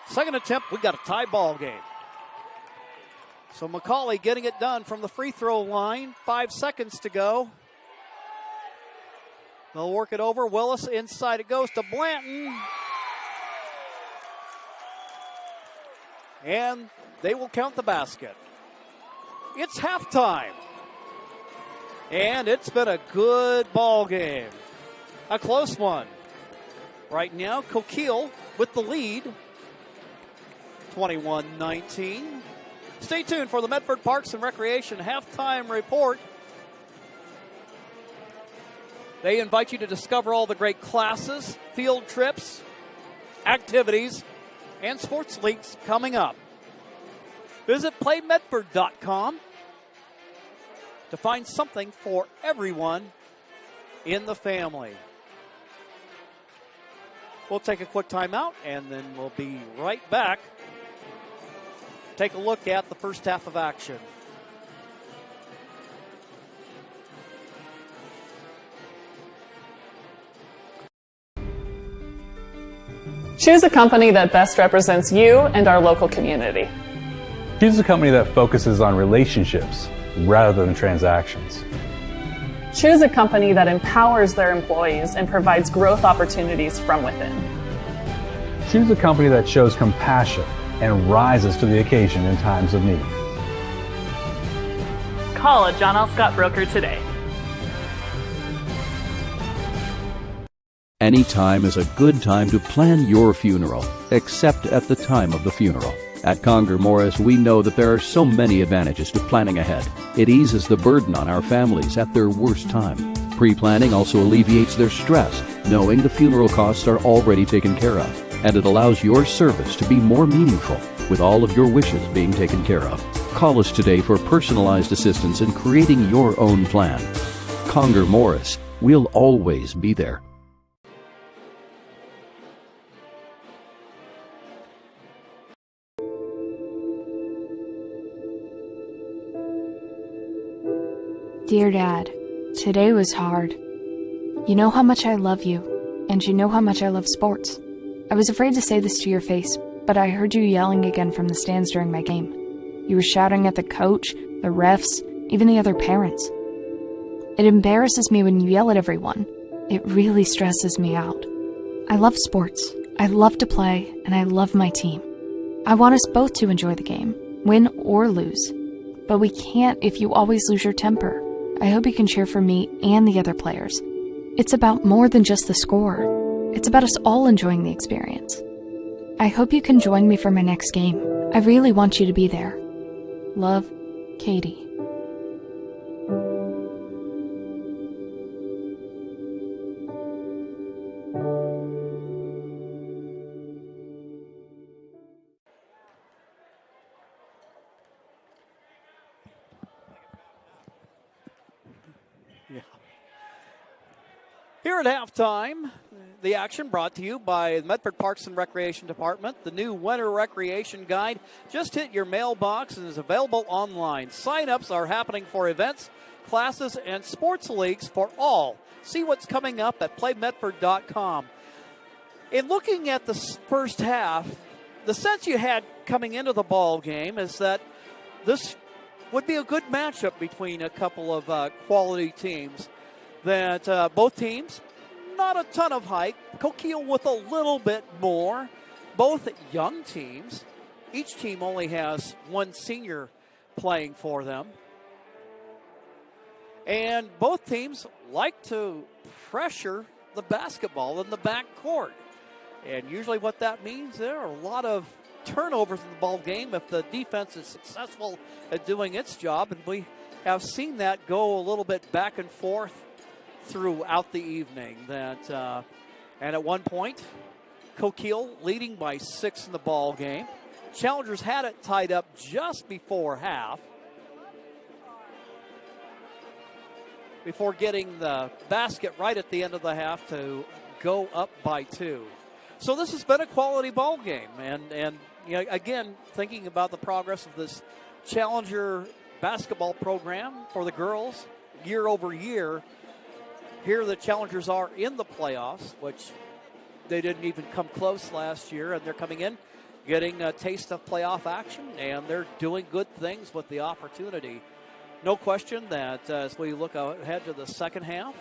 Second attempt, we got a tie ball game. So McCauley getting it done from the free throw line. 5 seconds to go. They'll work it over. Willis inside. It goes to Blanton. And they will count the basket. It's halftime. And it's been a good ball game. A close one. Right now, Coquille with the lead. 21-19. Stay tuned for the Medford Parks and Recreation halftime report. They invite you to discover all the great classes, field trips, activities, and sports leagues coming up. Visit playmedford.com to find something for everyone in the family. We'll take a quick timeout, and then we'll be right back. Take a look at the first half of action. Choose a company that best represents you and our local community. Choose a company that focuses on relationships rather than transactions. Choose a company that empowers their employees and provides growth opportunities from within. Choose a company that shows compassion and rises to the occasion in times of need. Call a John L. Scott broker today. Any time is a good time to plan your funeral, except at the time of the funeral. At Conger Morris, we know that there are so many advantages to planning ahead. It eases the burden on our families at their worst time. Pre-planning also alleviates their stress, knowing the funeral costs are already taken care of. And it allows your service to be more meaningful, with all of your wishes being taken care of. Call us today for personalized assistance in creating your own plan. Conger Morris, we'll always be there. Dear Dad, today was hard. You know how much I love you, and you know how much I love sports. I was afraid to say this to your face, but I heard you yelling again from the stands during my game. You were shouting at the coach, the refs, even the other parents. It embarrasses me when you yell at everyone. It really stresses me out. I love sports, I love to play, and I love my team. I want us both to enjoy the game, win or lose. But we can't if you always lose your temper. I hope you can cheer for me and the other players. It's about more than just the score. It's about us all enjoying the experience. I hope you can join me for my next game. I really want you to be there. Love, Katie. Yeah. Here at halftime, the action brought to you by the Medford Parks and Recreation Department. The new Winter Recreation Guide just hit your mailbox and is available online. Sign-ups are happening for events, classes, and sports leagues for all. See what's coming up at playmedford.com. In looking at the first half, the sense you had coming into the ball game is that this would be a good matchup between a couple of quality teams. That both teams, not a ton of height. Coquille with a little bit more. Both young teams. Each team only has one senior playing for them. And both teams like to pressure the basketball in the backcourt. And usually what that means, there are a lot of turnovers in the ball game if the defense is successful at doing its job. And we have seen that go a little bit back and forth throughout the evening. And at one point, Coquille leading by 6 in the ball game. Challengers had it tied up just before half, before getting the basket right at the end of the half to go up by 2. So this has been a quality ball game. And you know, again, thinking about the progress of this Challenger basketball program for the girls year over year, here the Challengers are in the playoffs, which they didn't even come close last year, and they're coming in, getting a taste of playoff action, and they're doing good things with the opportunity. No question that as we look ahead to the second half,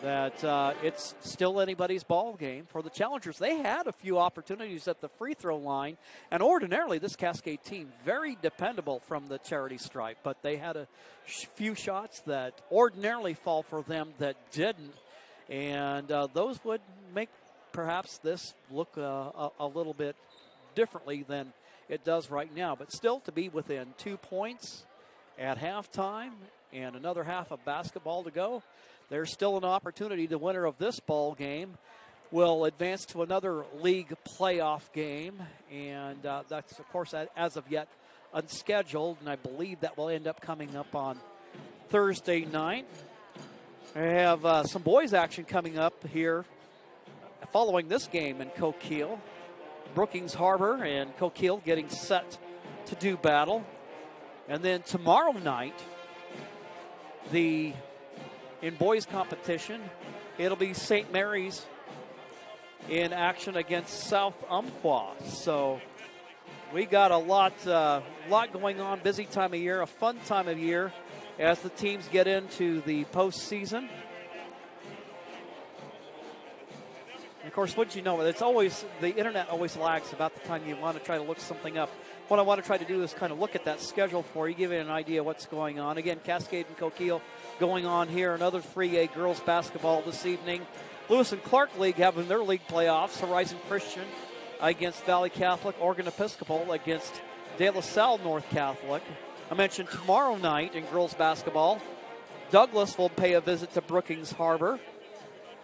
that it's still anybody's ball game for the Challengers. They had a few opportunities at the free throw line, and ordinarily this Cascade team, very dependable from the charity stripe, but they had a few shots that ordinarily fall for them that didn't, and those would make perhaps this look a little bit differently than it does right now. But still, to be within 2 points at halftime and another half of basketball to go, there's still an opportunity. The winner of this ball game will advance to another league playoff game, and that's, of course, as of yet unscheduled, and I believe that will end up coming up on Thursday night. I have some boys action coming up here following this game in Coquille. Brookings Harbor and Coquille getting set to do battle. And then tomorrow night, in boys competition, it'll be St. Mary's in action against South Umpqua. So we got a lot going on. Busy time of year, a fun time of year as the teams get into the postseason. And of course, wouldn't you know, it's always, the internet always lags about the time you want to try to look something up. What I want to try to do is kind of look at that schedule for you, give you an idea of what's going on. Again, Cascade and Coquille going on here. Another 3A girls basketball this evening. Lewis and Clark League having their league playoffs. Horizon Christian against Valley Catholic. Oregon Episcopal against De La Salle North Catholic. I mentioned tomorrow night in girls basketball, Douglas will pay a visit to Brookings Harbor.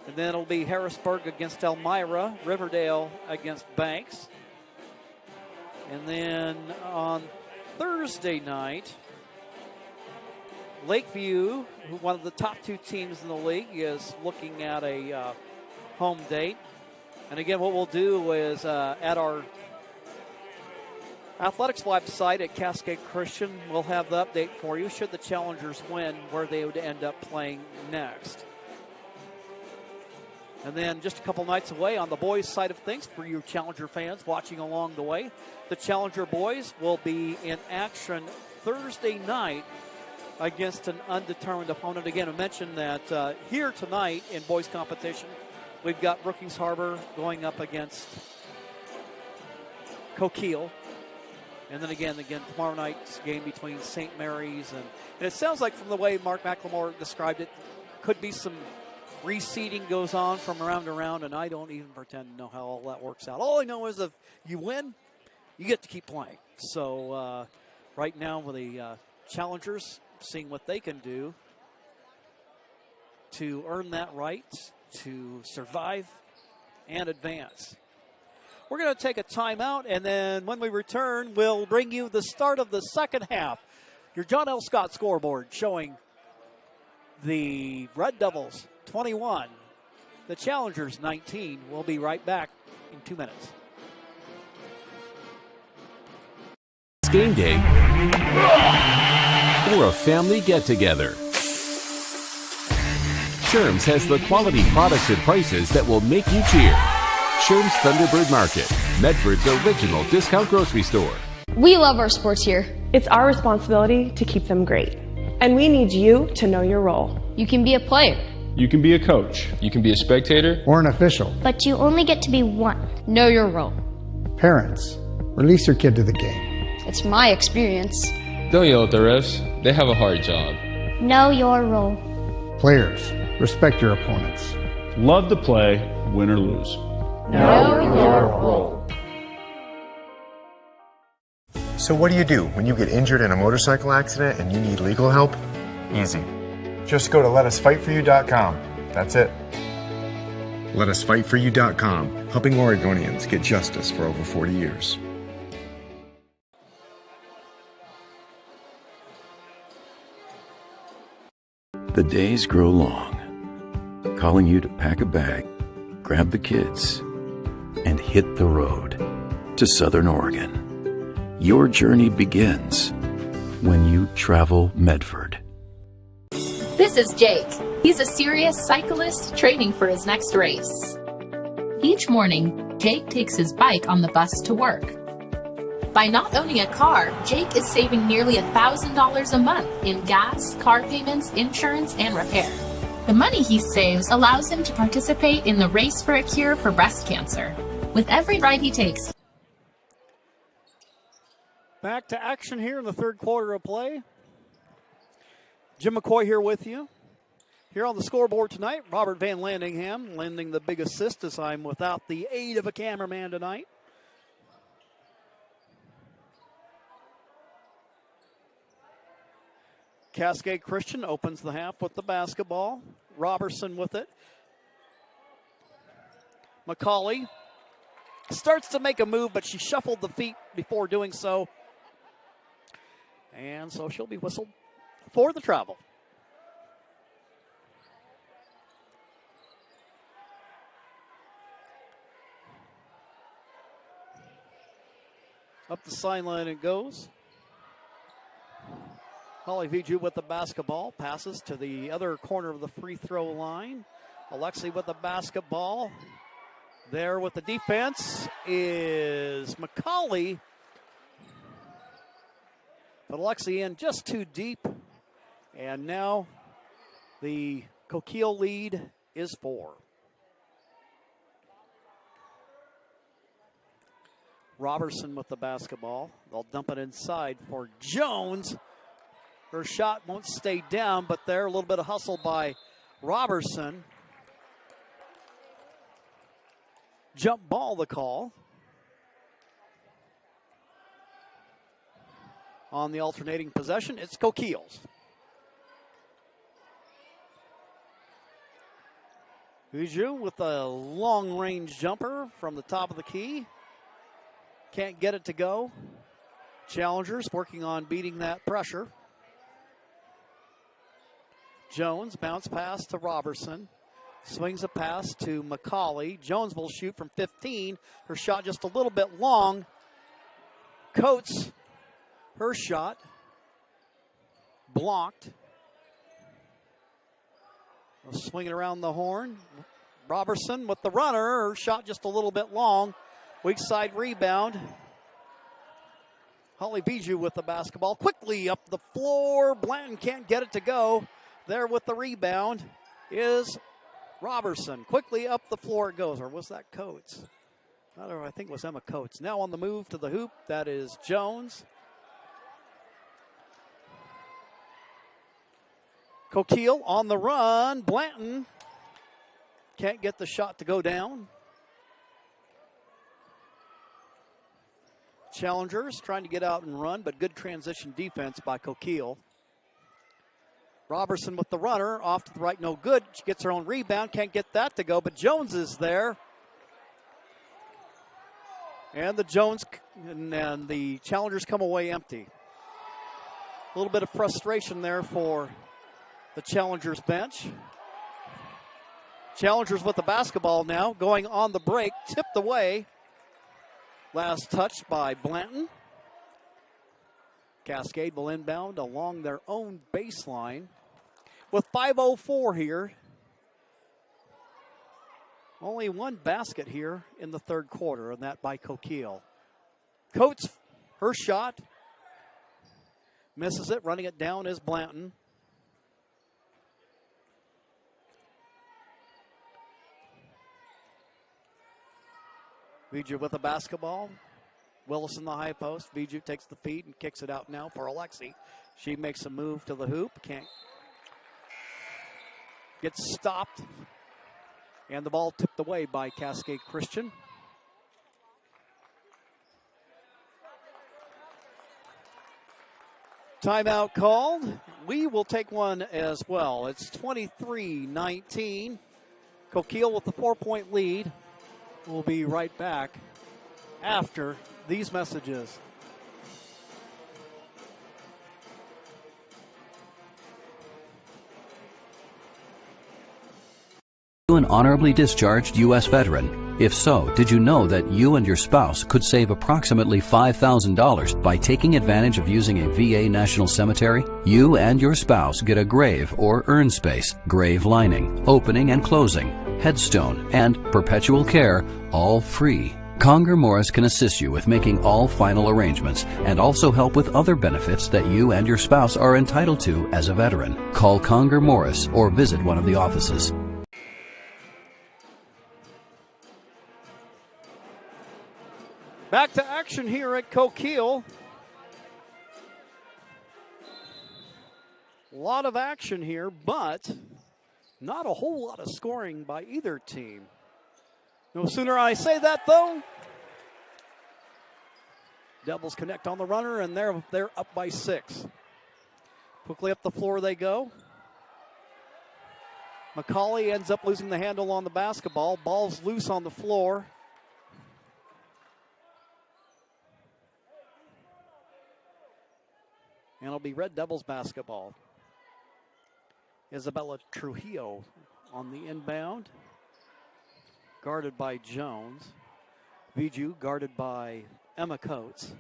And then it'll be Harrisburg against Elmira, Riverdale against Banks. And then on Thursday night, Lakeview, one of the top 2 teams in the league, is looking at a home date. And again, what we'll do is at our athletics website at Cascade Christian, we'll have the update for you should the Challengers win, where they would end up playing next. And then just a couple nights away on the boys' side of things, for you Challenger fans watching along the way, the Challenger boys will be in action Thursday night against an undetermined opponent. Again, I mentioned that here tonight in boys' competition, we've got Brookings Harbor going up against Coquille. And then again, tomorrow night's game between St. Mary's. And it sounds like from the way Mark McLemore described it, could be some reseeding goes on from round to round, and I don't even pretend to know how all that works out. All I know is if you win, you get to keep playing. So right now with the Challengers, seeing what they can do to earn that right to survive and advance. We're going to take a timeout, and then when we return, we'll bring you the start of the second half. Your John L. Scott scoreboard showing the Red Devils 21, the Challengers 19. We'll be right back in 2 minutes. It's game day or a family get-together. Sherm's has the quality products and prices that will make you cheer. Sherm's Thunderbird Market, Medford's original discount grocery store. We love our sports here. It's our responsibility to keep them great. And we need you to know your role. You can be a player. You can be a coach. You can be a spectator. Or an official. But you only get to be one. Know your role. Parents, release your kid to the game. It's my experience. Don't yell at the refs. They have a hard job. Know your role. Players, respect your opponents. Love to play, win or lose. Know your role. So what do when you get injured in a motorcycle accident and you need legal help? Easy. Just go to letusfightforyou.com. That's it. Letusfightforyou.com, helping Oregonians get justice for over 40 years. The days grow long, calling you to pack a bag, grab the kids, and hit the road to Southern Oregon. Your journey begins when you travel Medford. This is Jake. He's a serious cyclist training for his next race. Each morning, Jake takes his bike on the bus to work. By not owning a car, Jake is saving nearly $1,000 a month in gas, car payments, insurance, and repair. The money he saves allows him to participate in the race for a cure for breast cancer. With every ride he takes. Back to action here in the third quarter of play. Jim McCoy here with you. Here on the scoreboard tonight, Robert Van Landingham lending the big assist as I'm without the aid of a cameraman tonight. Cascade Christian opens the half with the basketball. Robertson with it. McCauley starts to make a move, but she shuffled the feet before doing so. And so she'll be whistled for the travel. Up the sideline it goes. Holly Viju with the basketball. Passes to the other corner of the free throw line. Alexi with the basketball. There with the defense is McCauley. But Alexi in just too deep. And now the Coquille lead is 4. Robertson with the basketball. They'll dump it inside for Jones. Her shot won't stay down, but there a little bit of hustle by Robertson. Jump ball the call. On the alternating possession, it's Coquille's. Uju with a long-range jumper from the top of the key. Can't get it to go. Challengers working on beating that pressure. Jones, bounce pass to Robertson. Swings a pass to McCauley. Jones will shoot from 15. Her shot just a little bit long. Coates, her shot blocked. Swinging around the horn. Robertson with the runner. Her shot just a little bit long. Weak side rebound. Holly Bijou with the basketball. Quickly up the floor. Blanton can't get it to go. There with the rebound is Robertson. Quickly up the floor it goes. Or was that Coates? I don't know. I think it was Emma Coates. Now on the move to the hoop. That is Jones. Coquille on the run. Blanton can't get the shot to go down. Challengers trying to get out and run, but good transition defense by Coquille. Robertson with the runner, off to the right, no good. She gets her own rebound, can't get that to go, but Jones is there. And the Challengers come away empty. A little bit of frustration there for the Challengers bench. Challengers with the basketball now, going on the break, tipped away. Last touch by Blanton. Cascade will inbound along their own baseline. With 5:04 here. Only one basket here in the third quarter, and that by Coquille. Coates, her shot. Misses it, running it down is Blanton. Viju with the basketball. Willis in the high post. Viju takes the feed and kicks it out now for Alexi. She makes a move to the hoop. Can't. Gets stopped. And the ball tipped away by Cascade Christian. Timeout called. We will take one as well. It's 23-19. Coquille with the 4-point lead. We'll be right back after these messages. You an honorably discharged U.S. veteran? If so, did you know that you and your spouse could save approximately $5,000 by taking advantage of using a VA National Cemetery? You and your spouse get a grave or urn space, grave lining, opening and closing, headstone, and perpetual care, all free. Conger Morris can assist you with making all final arrangements and also help with other benefits that you and your spouse are entitled to as a veteran. Call Conger Morris or visit one of the offices. Back to action here at Coquille. A lot of action here, but not a whole lot of scoring by either team. No sooner I say that, though, Devils connect on the runner, and they're up by 6. Quickly up the floor they go. McCauley ends up losing the handle on the basketball. Ball's loose on the floor. And it'll be Red Devils basketball. Isabella Trujillo on the inbound. Guarded by Jones. Viju guarded by Emma Coates.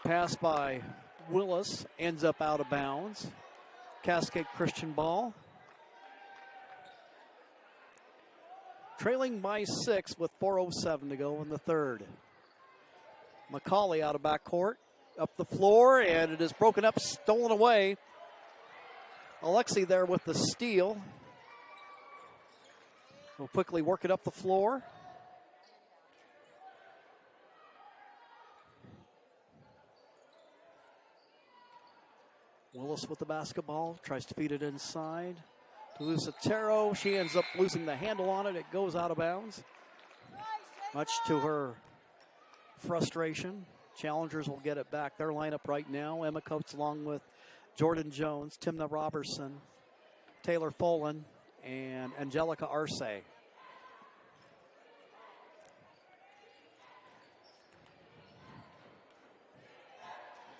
pass by Willis ends up out of bounds. Cascade Christian ball. Trailing by 6 with 4:07 to go in the third. McCauley out of backcourt. Up the floor, and it is broken up, stolen away. Alexi there with the steal. Will quickly work it up the floor. Willis with the basketball, tries to feed it inside to Lucatero. She ends up losing the handle on it. It goes out of bounds, much to her frustration. Challengers will get it back. Their lineup right now, Emma Coates along with Jordan Jones, Timna Robertson, Taylor Folan, and Angelica Arce.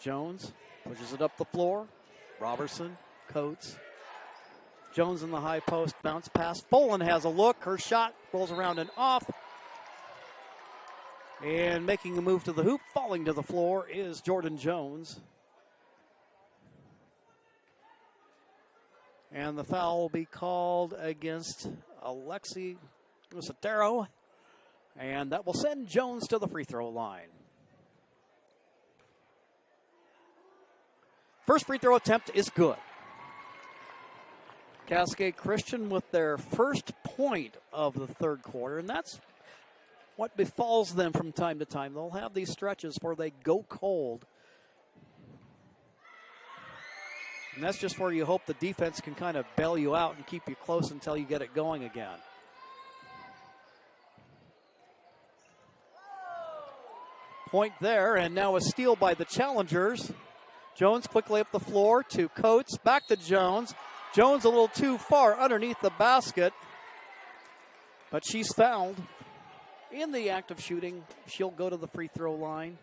Jones pushes it up the floor. Robertson, Coates. Jones in the high post, bounce pass. Folan has a look. Her shot rolls around and off. And making a move to the hoop, falling to the floor, is Jordan Jones. And the foul will be called against Alexi Lucatero. And that will send Jones to the free throw line. First free throw attempt is good. Cascade Christian with their first point of the third quarter, and that's what befalls them from time to time. They'll have these stretches where they go cold. And that's just where you hope the defense can kind of bail you out and keep you close until you get it going again. Point there, and now a steal by the challengers. Jones quickly up the floor to Coates, back to Jones. Jones a little too far underneath the basket, but she's fouled in the act of shooting. She'll go to the free throw line.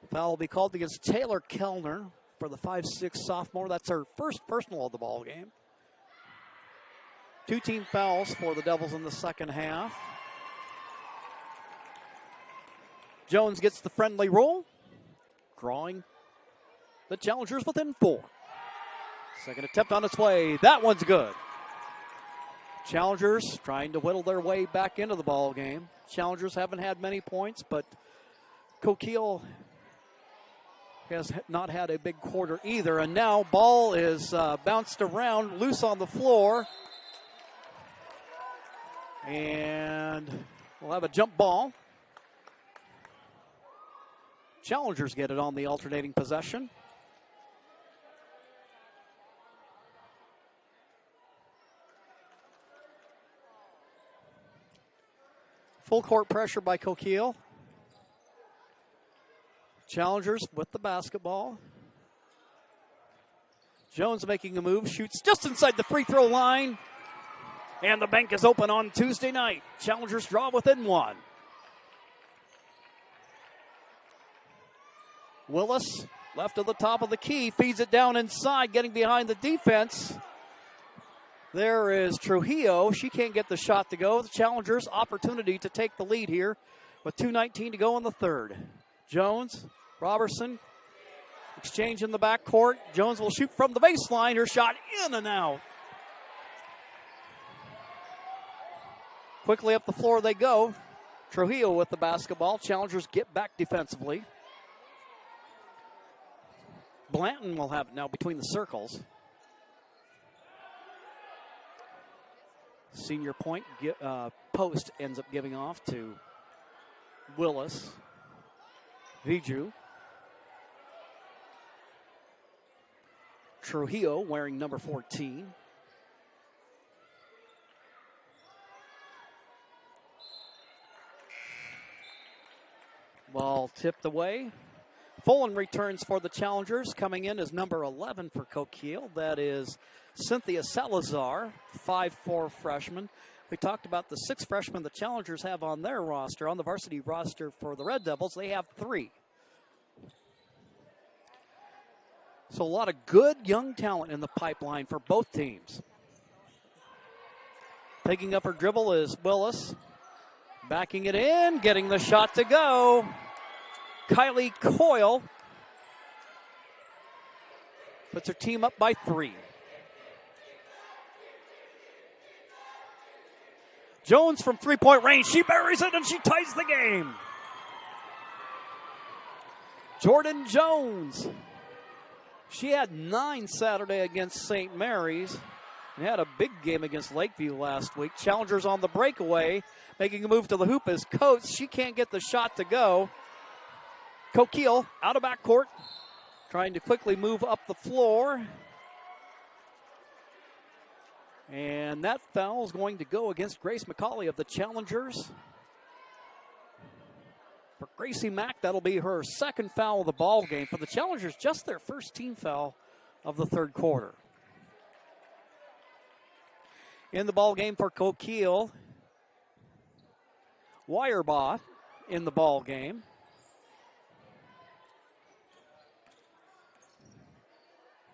Foul will be called against Taylor Kellner for the 5'6" sophomore. That's her first personal of the ball game. 2 team fouls for the Devils in the second half. Jones gets the friendly roll, drawing the challengers within 4. Second attempt on its way. That one's good. Challengers trying to whittle their way back into the ball game. Challengers haven't had many points, but Coquille has not had a big quarter either. And now ball is bounced around, loose on the floor. And we'll have a jump ball. Challengers get it on the alternating possession. Full court pressure by Coquille. Challengers with the basketball. Jones making a move, shoots just inside the free throw line. And the bank is open on Tuesday night. Challengers draw within 1. Willis, left of the top of the key, feeds it down inside, getting behind the defense. There is Trujillo. She can't get the shot to go. The Challengers' opportunity to take the lead here with 2:19 to go in the third. Jones, Robertson, exchange in the backcourt. Jones will shoot from the baseline. Her shot in and out. Quickly up the floor they go. Trujillo with the basketball. Challengers get back defensively. Blanton will have it now between the circles. Senior point post ends up giving off to Willis. Viju. Trujillo wearing number 14. Ball tipped away. Folan returns for the Challengers. Coming in is number 11 for Coquille. That is Cynthia Salazar, 5'4" freshman. We talked about the 6 freshmen the Challengers have on their roster. On the varsity roster for the Red Devils, they have 3. So a lot of good young talent in the pipeline for both teams. Picking up her dribble is Willis. Backing it in, getting the shot to go. Kylie Coyle Puts her team up by 3. Jones from three-point range. She buries it and she ties the game. Jordan Jones. She had 9 Saturday against St. Mary's and had a big game against Lakeview last week. Challengers on the breakaway, making a move to the hoop as Coates. She can't get the shot to go. Coquille out of backcourt, trying to quickly move up the floor. And that foul is going to go against Grace McCauley of the Challengers. For Gracie Mack, that'll be her second foul of the ball game. For the Challengers, just their first team foul of the third quarter. In the ball game for Coquille, Weyerbaugh in the ball game.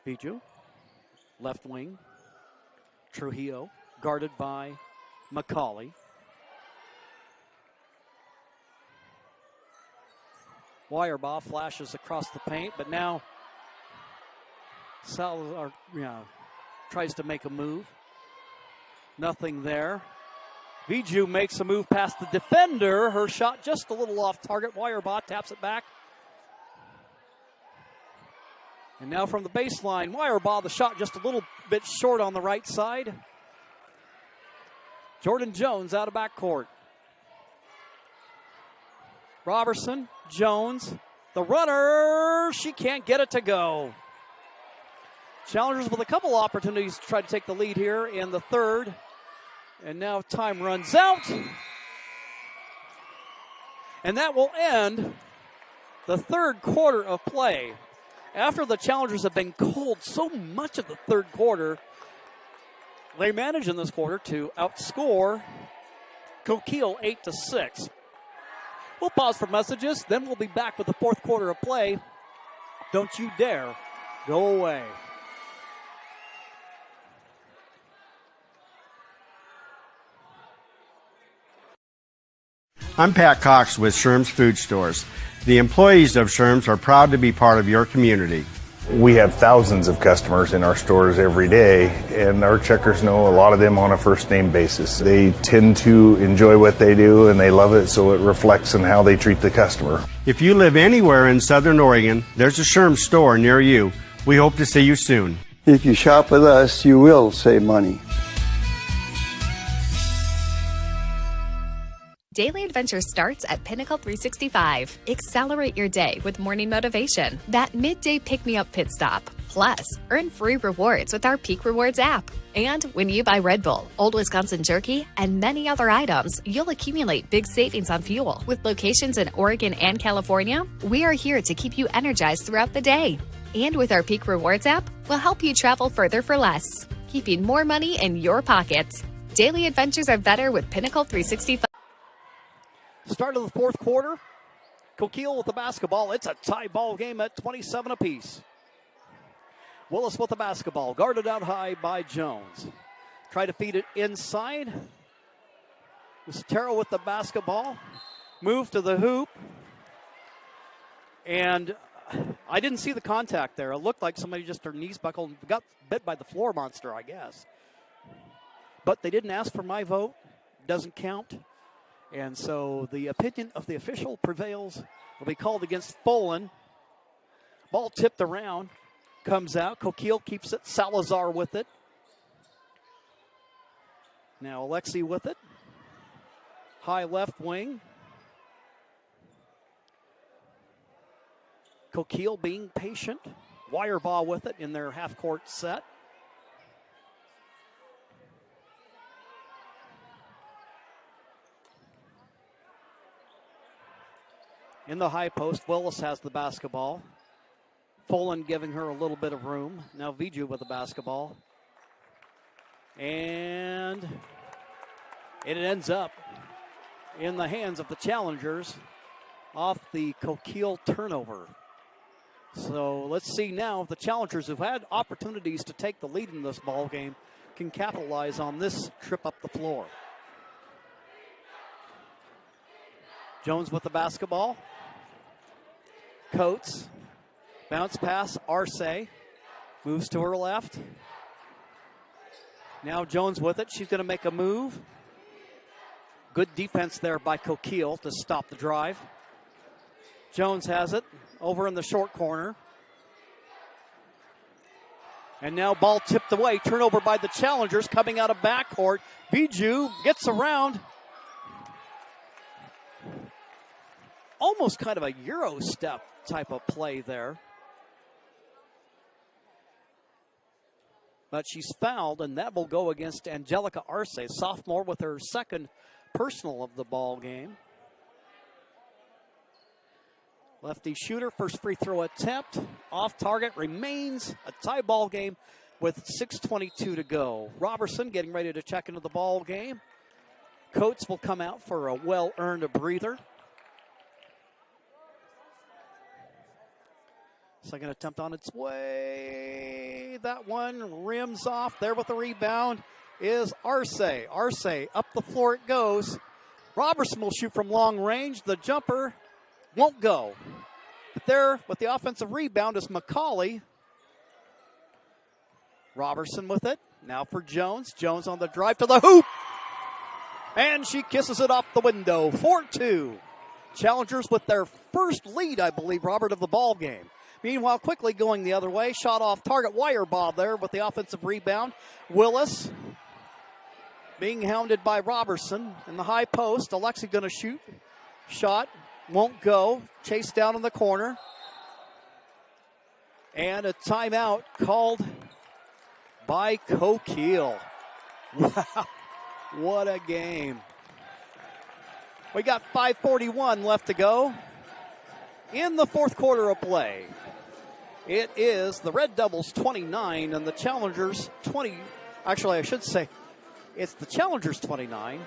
Bijou, left wing. Trujillo, guarded by McCauley. Weyerbaugh flashes across the paint, but now Salazar tries to make a move. Nothing there. Bijou makes a move past the defender. Her shot just a little off target. Weyerbaugh taps it back. And now from the baseline, Weyerbaugh, the shot just a little bit short on the right side. Jordan Jones out of backcourt. Robertson, Jones, the runner, she can't get it to go. Challengers with a couple opportunities to try to take the lead here in the third. And now time runs out. And that will end the third quarter of play. After the Challengers have been cold so much of the third quarter, they manage in this quarter to outscore Coquille 8-6. We'll pause for messages, then we'll be back with the fourth quarter of play. Don't you dare go away. I'm Pat Cox with Sherm's Food Stores. The employees of Sherm's are proud to be part of your community. We have thousands of customers in our stores every day, and our checkers know a lot of them on a first-name basis. They tend to enjoy what they do, and they love it, so it reflects in how they treat the customer. If you live anywhere in Southern Oregon, there's a Sherm's store near you. We hope to see you soon. If you shop with us, you will save money. Daily Adventure starts at Pinnacle 365. Accelerate your day with morning motivation. That midday pick-me-up pit stop. Plus, earn free rewards with our Peak Rewards app. And when you buy Red Bull, Old Wisconsin Jerky, and many other items, you'll accumulate big savings on fuel. With locations in Oregon and California, we are here to keep you energized throughout the day. And with our Peak Rewards app, we'll help you travel further for less, keeping more money in your pockets. Daily adventures are better with Pinnacle 365. Start of the fourth quarter. Coquille with the basketball. It's a tie ball game at 27 apiece. Willis with the basketball. Guarded out high by Jones. Try to feed it inside. Terrell with the basketball. Move to the hoop. And I didn't see the contact there. It looked like somebody just their knees buckled and got bit by the floor monster, I guess. But they didn't ask for my vote. Doesn't count. And so the opinion of the official prevails. Will be called against Folan. Ball tipped around. Comes out. Coquille keeps it. Salazar with it. Now Alexi with it. High left wing. Coquille being patient. Weyerbaugh with it in their half-court set. In the high post, Willis has the basketball. Folan giving her a little bit of room. Now Viju with the basketball. And it ends up in the hands of the Challengers off the Coquille turnover. So let's see now if the Challengers, who've had opportunities to take the lead in this ball game, can capitalize on this trip up the floor. Jones with the basketball. Coates. Bounce pass, Arce. Moves to her left. Now Jones with it. She's going to make a move. Good defense there by Coquille to stop the drive. Jones has it over in the short corner. And now ball tipped away. Turnover by the challengers coming out of backcourt. Bijou gets around. Almost kind of a Euro step type of play there. But she's fouled, and that will go against Angelica Arce, sophomore, with her second personal of the ball game. Lefty shooter, first free throw attempt. Off target, remains a tie ball game with 6:22 to go. Robertson getting ready to check into the ball game. Coates will come out for a well-earned breather. Second attempt on its way. That one rims off. There with the rebound is Arce. Arce, up the floor it goes. Robertson will shoot from long range. The jumper won't go. But there with the offensive rebound is McCauley. Robertson with it. Now for Jones. Jones on the drive to the hoop. And she kisses it off the window. 4-2. Challengers with their first lead, I believe, Robert, of the ball game. Meanwhile, quickly going the other way. Shot off target. Wire ball there with the offensive rebound. Willis being hounded by Robertson in the high post. Alexi going to shoot. Shot won't go. Chased down in the corner. And a timeout called by Coquille. Wow, what a game. We got 5:41 left to go in the fourth quarter of play. It is the Red Devils 29 and the Challengers 20. Actually, I should say it's the Challengers 29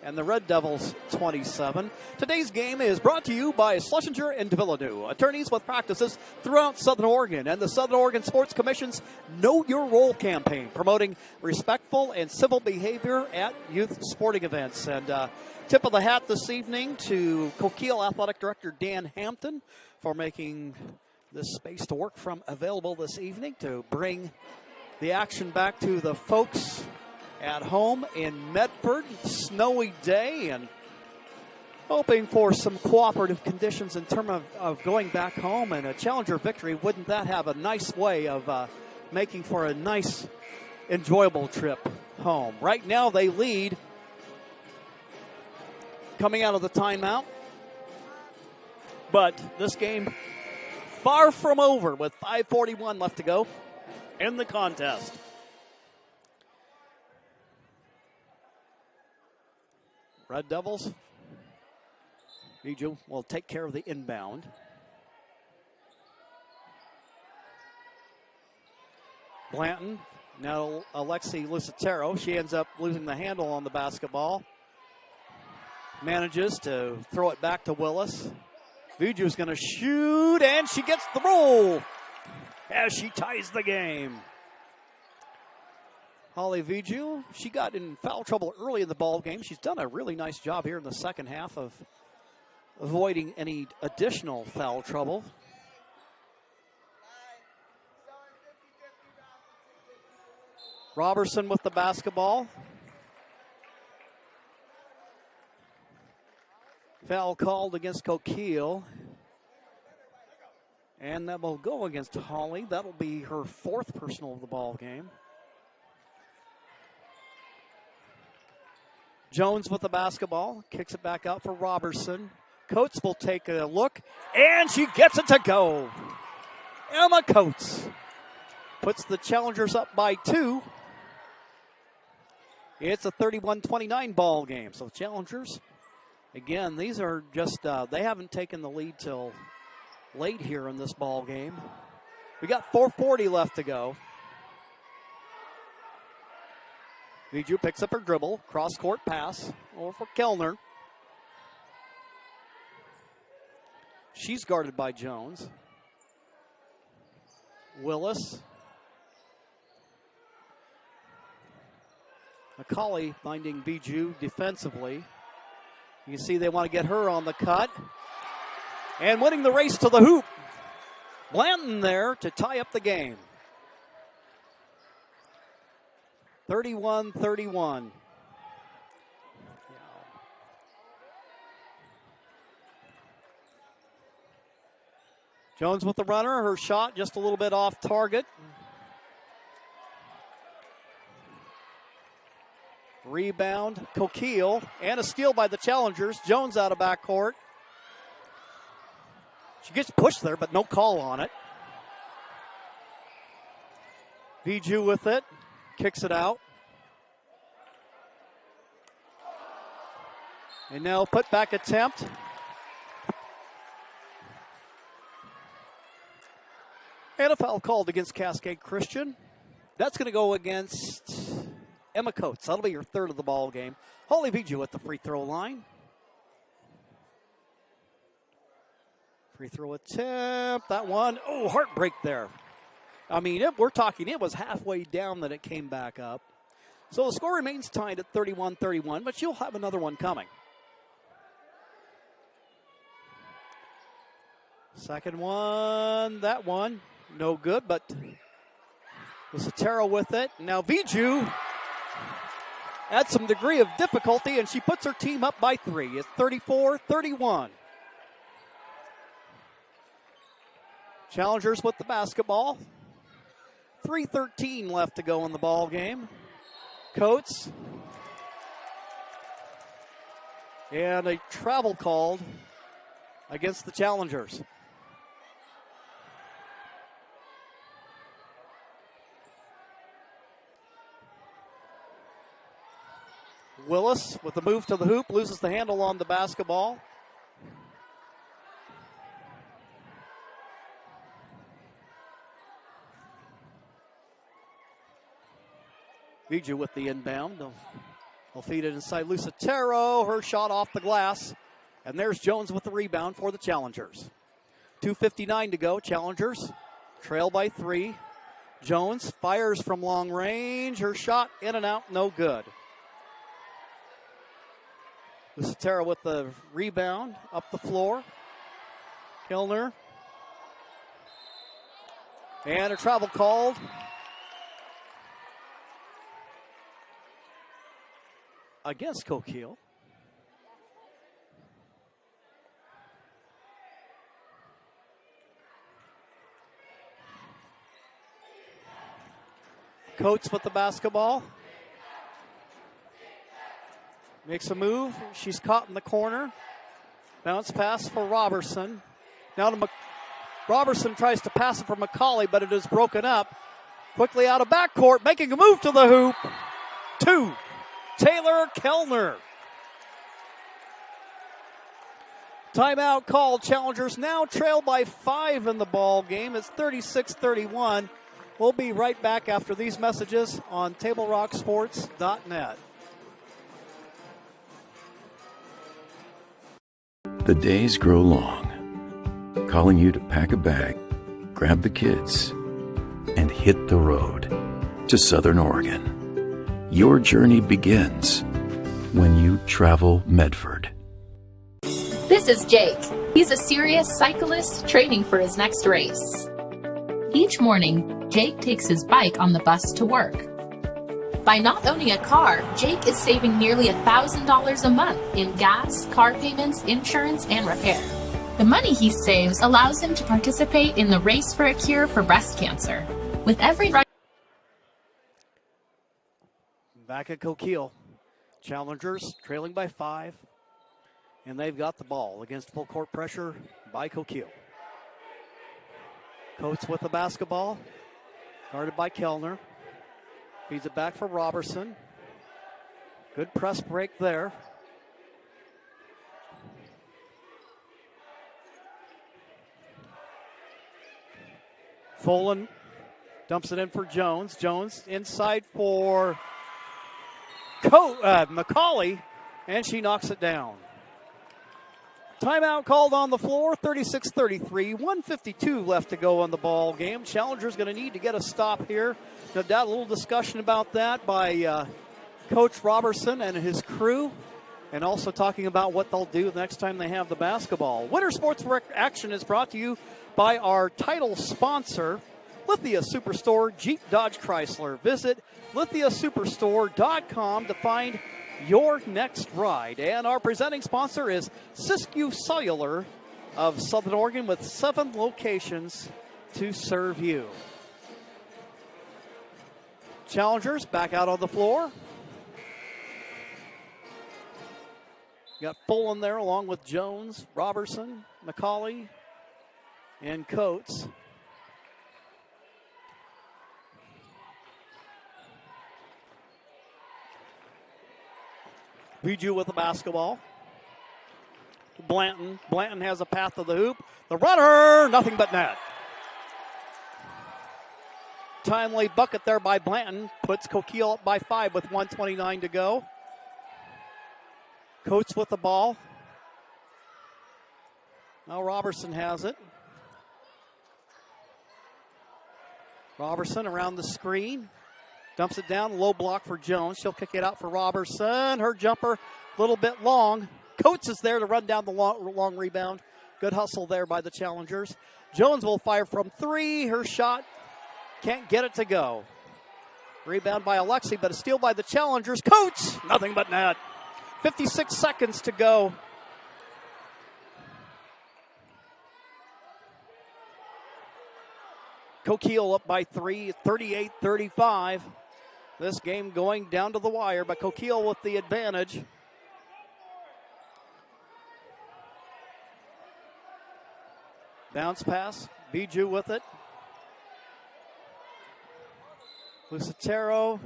and the Red Devils 27. Today's game is brought to you by Schlesinger and Villeneuve, attorneys with practices throughout Southern Oregon, and the Southern Oregon Sports Commission's Know Your Role campaign, promoting respectful and civil behavior at youth sporting events. And tip of the hat this evening to Coquille Athletic Director Dan Hampton for making this space to work from available this evening to bring the action back to the folks at home in Medford. Snowy day, and hoping for some cooperative conditions in terms of going back home and a Challenger victory. Wouldn't that have a nice way of making for a nice, enjoyable trip home? Right now they lead coming out of the timeout, but this game far from over with 5:41 left to go in the contest. Red Devils, Bijou will take care of the inbound. Blanton, now Alexi Lucitero. She ends up losing the handle on the basketball. Manages to throw it back to Willis. Biju's going to shoot, and she gets the roll as she ties the game. Holly Bijou, she got in foul trouble early in the ball game. She's done a really nice job here in the second half of avoiding any additional foul trouble. Robertson with the basketball. Foul called against Coquille. And that will go against Holly. That'll be her fourth personal of the ball game. Jones with the basketball. Kicks it back out for Robertson. Coates will take a look. And she gets it to go. Emma Coates puts the Challengers up by 2. It's a 31-29 ball game. So Challengers, again, these are just, they haven't taken the lead till late here in this ball game. We got 4:40 left to go. Bijou picks up her dribble, cross-court pass over for Kellner. She's guarded by Jones. Willis. McCauley finding Bijou defensively. You can see they want to get her on the cut. And winning the race to the hoop. Blanton there to tie up the game. 31-31. Jones with the runner. Her shot just a little bit off target. Rebound, Coquille, and a steal by the challengers. Jones out of backcourt. She gets pushed there, but no call on it. Viju with it, kicks it out. And now put back attempt. And a foul called against Cascade Christian. That's going to go against Emma Coates. That'll be your third of the ball game. Holly Viju at the free throw line. Free throw attempt. That one. Oh, heartbreak there. I mean, we're talking, it was halfway down that it came back up. So the score remains tied at 31-31, but you'll have another one coming. Second one, that one, no good, but Lucatero with it. Now Viju adds some degree of difficulty, and she puts her team up by 3. It's 34-31. Challengers with the basketball. 3:13 left to go in the ball game. Coates. And a travel called against the challengers. Willis with the move to the hoop, loses the handle on the basketball. Viju with the inbound. They'll feed it inside Lucatero. Her shot off the glass. And there's Jones with the rebound for the challengers. 2:59 to go. Challengers trail by 3. Jones fires from long range. Her shot in and out, no good. Lucatero with the rebound up the floor. Kellner. And a travel called. Against Coquille. Coates with the basketball. Makes a move. She's caught in the corner. Bounce pass for Robertson. Now to Robertson tries to pass it for McCauley, but it is broken up. Quickly out of backcourt, making a move to the hoop. 2. Taylor Kellner. Timeout called. Challengers now trail by 5 in the ball game. It's 36-31. We'll be right back after these messages on TableRockSports.net. The days grow long, calling you to pack a bag, grab the kids, and hit the road to Southern Oregon. Your journey begins when you travel Medford. This is Jake. He's a serious cyclist training for his next race. Each morning, Jake takes his bike on the bus to work. By not owning a car, Jake is saving nearly $1,000 a month in gas, car payments, insurance, and repair. The money he saves allows him to participate in the Race for a Cure for breast cancer. With every Back at Coquille. Challengers trailing by 5. And they've got the ball against full court pressure by Coquille. Coates with the basketball. Guarded by Kellner. Feeds it back for Robertson. Good press break there. Folan dumps it in for Jones. Jones inside for McCauley, and she knocks it down. Timeout called on the floor, 36-33, 1:52 left to go on the ball game. Challenger's going to need to get a stop here. No doubt a little discussion about that by Coach Robertson and his crew, and also talking about what they'll do the next time they have the basketball. Winter Sports Action is brought to you by our title sponsor, Lithia Superstore, Jeep Dodge Chrysler. Visit lithiasuperstore.com to find your next ride. And our presenting sponsor is Siskiyou Cellular of Southern Oregon, with 7 locations to serve you. Challengers back out on the floor. Got Fullen there along with Jones, Robertson, McCauley, and Coates. Bijou with the basketball. Blanton has a path to the hoop. The runner, nothing but net. Timely bucket there by Blanton. Puts Coquille up by 5 with 1:29 to go. Coates with the ball. Now Robertson has it. Robertson around the screen. Dumps it down, low block for Jones. She'll kick it out for Robertson. Her jumper a little bit long. Coates is there to run down the long rebound. Good hustle there by the Challengers. Jones will fire from 3. Her shot can't get it to go. Rebound by Alexi, but a steal by the Challengers. Coates, nothing but net. 56 seconds to go. Coquille up by 3, 38-35. This game going down to the wire, but Coquille with the advantage. Bounce pass, Bijou with it. Lucitero.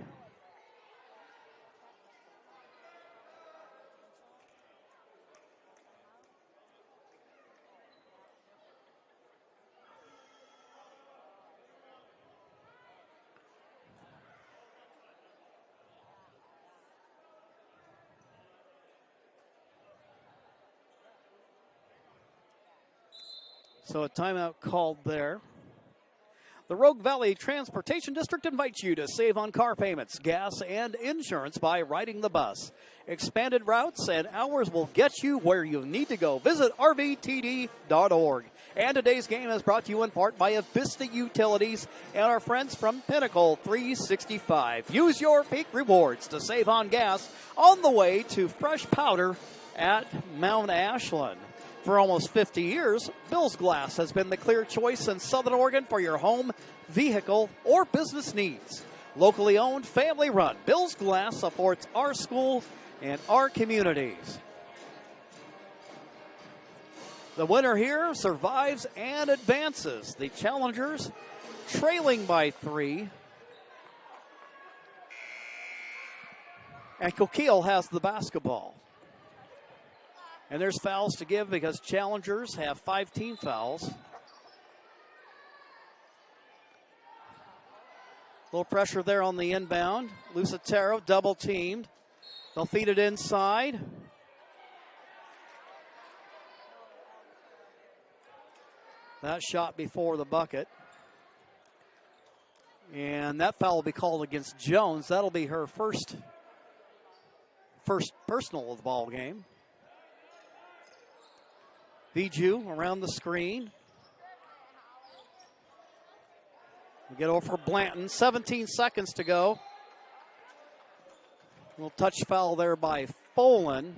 So a timeout called there. The Rogue Valley Transportation District invites you to save on car payments, gas, and insurance by riding the bus. Expanded routes and hours will get you where you need to go. Visit rvtd.org. And today's game is brought to you in part by Avista Utilities and our friends from Pinnacle 365. Use your peak rewards to save on gas on the way to fresh powder at Mount Ashland. For almost 50 years, Bill's Glass has been the clear choice in Southern Oregon for your home, vehicle, or business needs. Locally owned, family run, Bill's Glass supports our schools and our communities. The winner here survives and advances. The Challengers trailing by 3. And Coquille has the basketball. And there's fouls to give because Challengers have 5 team fouls. A little pressure there on the inbound. Lucitero double teamed. They'll feed it inside. That shot before the bucket. And that foul will be called against Jones. That'll be her first personal of the ball game. Bijou around the screen. We get over for Blanton. 17 seconds to go. A little touch foul there by Fullen.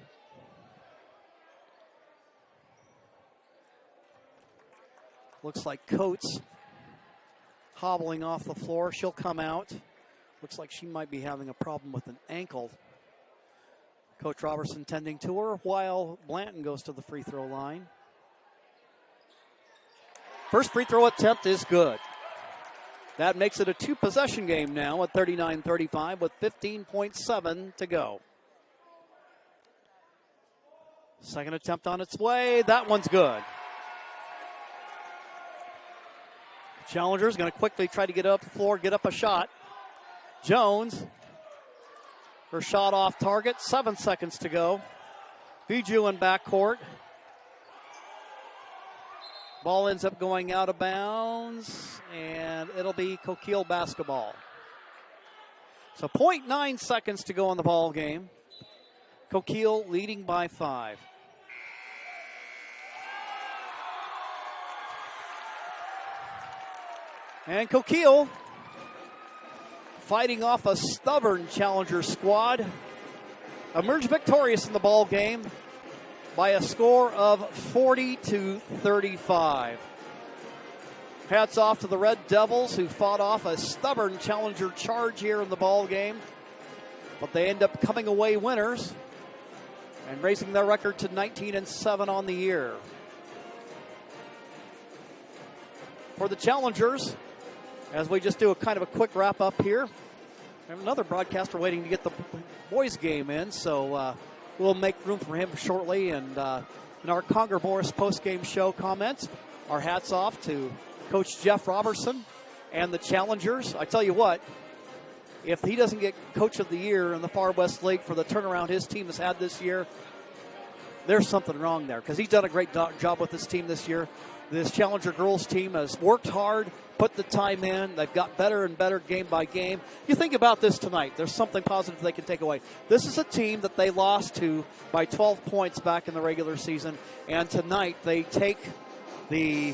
Looks like Coates hobbling off the floor. She'll come out. Looks like she might be having a problem with an ankle. Coach Robertson tending to her while Blanton goes to the free throw line. First free throw attempt is good. That makes it a 2-possession game now at 39-35 with 15.7 to go. Second attempt on its way. That one's good. Challengers going to quickly try to get up the floor, get up a shot. Jones, her shot off target. 7 seconds to go. Bijou in backcourt. Ball ends up going out of bounds, and it'll be Coquille basketball. So 0.9 seconds to go in the ball game. Coquille leading by 5. And Coquille fighting off a stubborn Challenger squad, emerged victorious in the ball game by a score of 40-35. Hats off to the Red Devils, who fought off a stubborn Challenger charge here in the ball game, but they end up coming away winners and raising their record to 19-7 on the year. For the Challengers, as we just do a kind of a quick wrap up here, we have another broadcaster waiting to get the boys game in, so we'll make room for him shortly. And in our Conger Morris post-game show comments, our hats off to Coach Jeff Robertson and the Challengers. I tell you what, if he doesn't get Coach of the Year in the Far West League for the turnaround his team has had this year, there's something wrong there, because he's done a great job with this team this year. This Challenger girls team has worked hard, put the time in. They've got better and better game by game. You think about this tonight. There's something positive they can take away. This is a team that they lost to by 12 points back in the regular season, and tonight they take the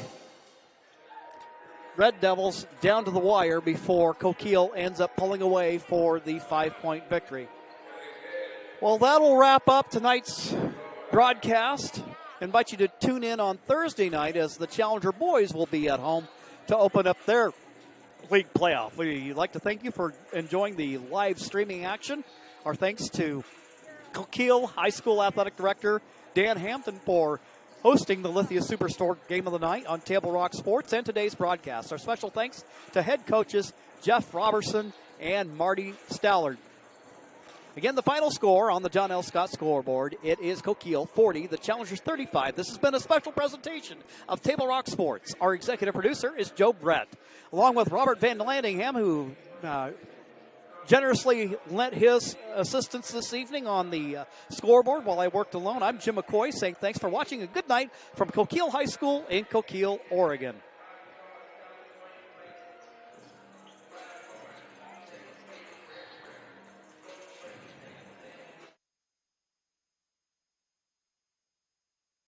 Red Devils down to the wire before Coquille ends up pulling away for the 5-point victory. Well, that'll wrap up tonight's broadcast. Invite you to tune in on Thursday night as the Challenger boys will be at home to open up their league playoff. We'd like to thank you for enjoying the live streaming action. Our thanks to Coquille High School Athletic Director Dan Hampton for hosting the Lithia Superstore Game of the Night on Table Rock Sports and today's broadcast. Our special thanks to head coaches Jeff Robertson and Marty Stallard. Again, the final score on the John L. Scott scoreboard, it is Coquille 40, the Challengers 35. This has been a special presentation of Table Rock Sports. Our executive producer is Joe Brett, along with Robert Van Landingham, who generously lent his assistance this evening on the scoreboard while I worked alone. I'm Jim McCoy saying thanks for watching, and good night from Coquille High School in Coquille, Oregon.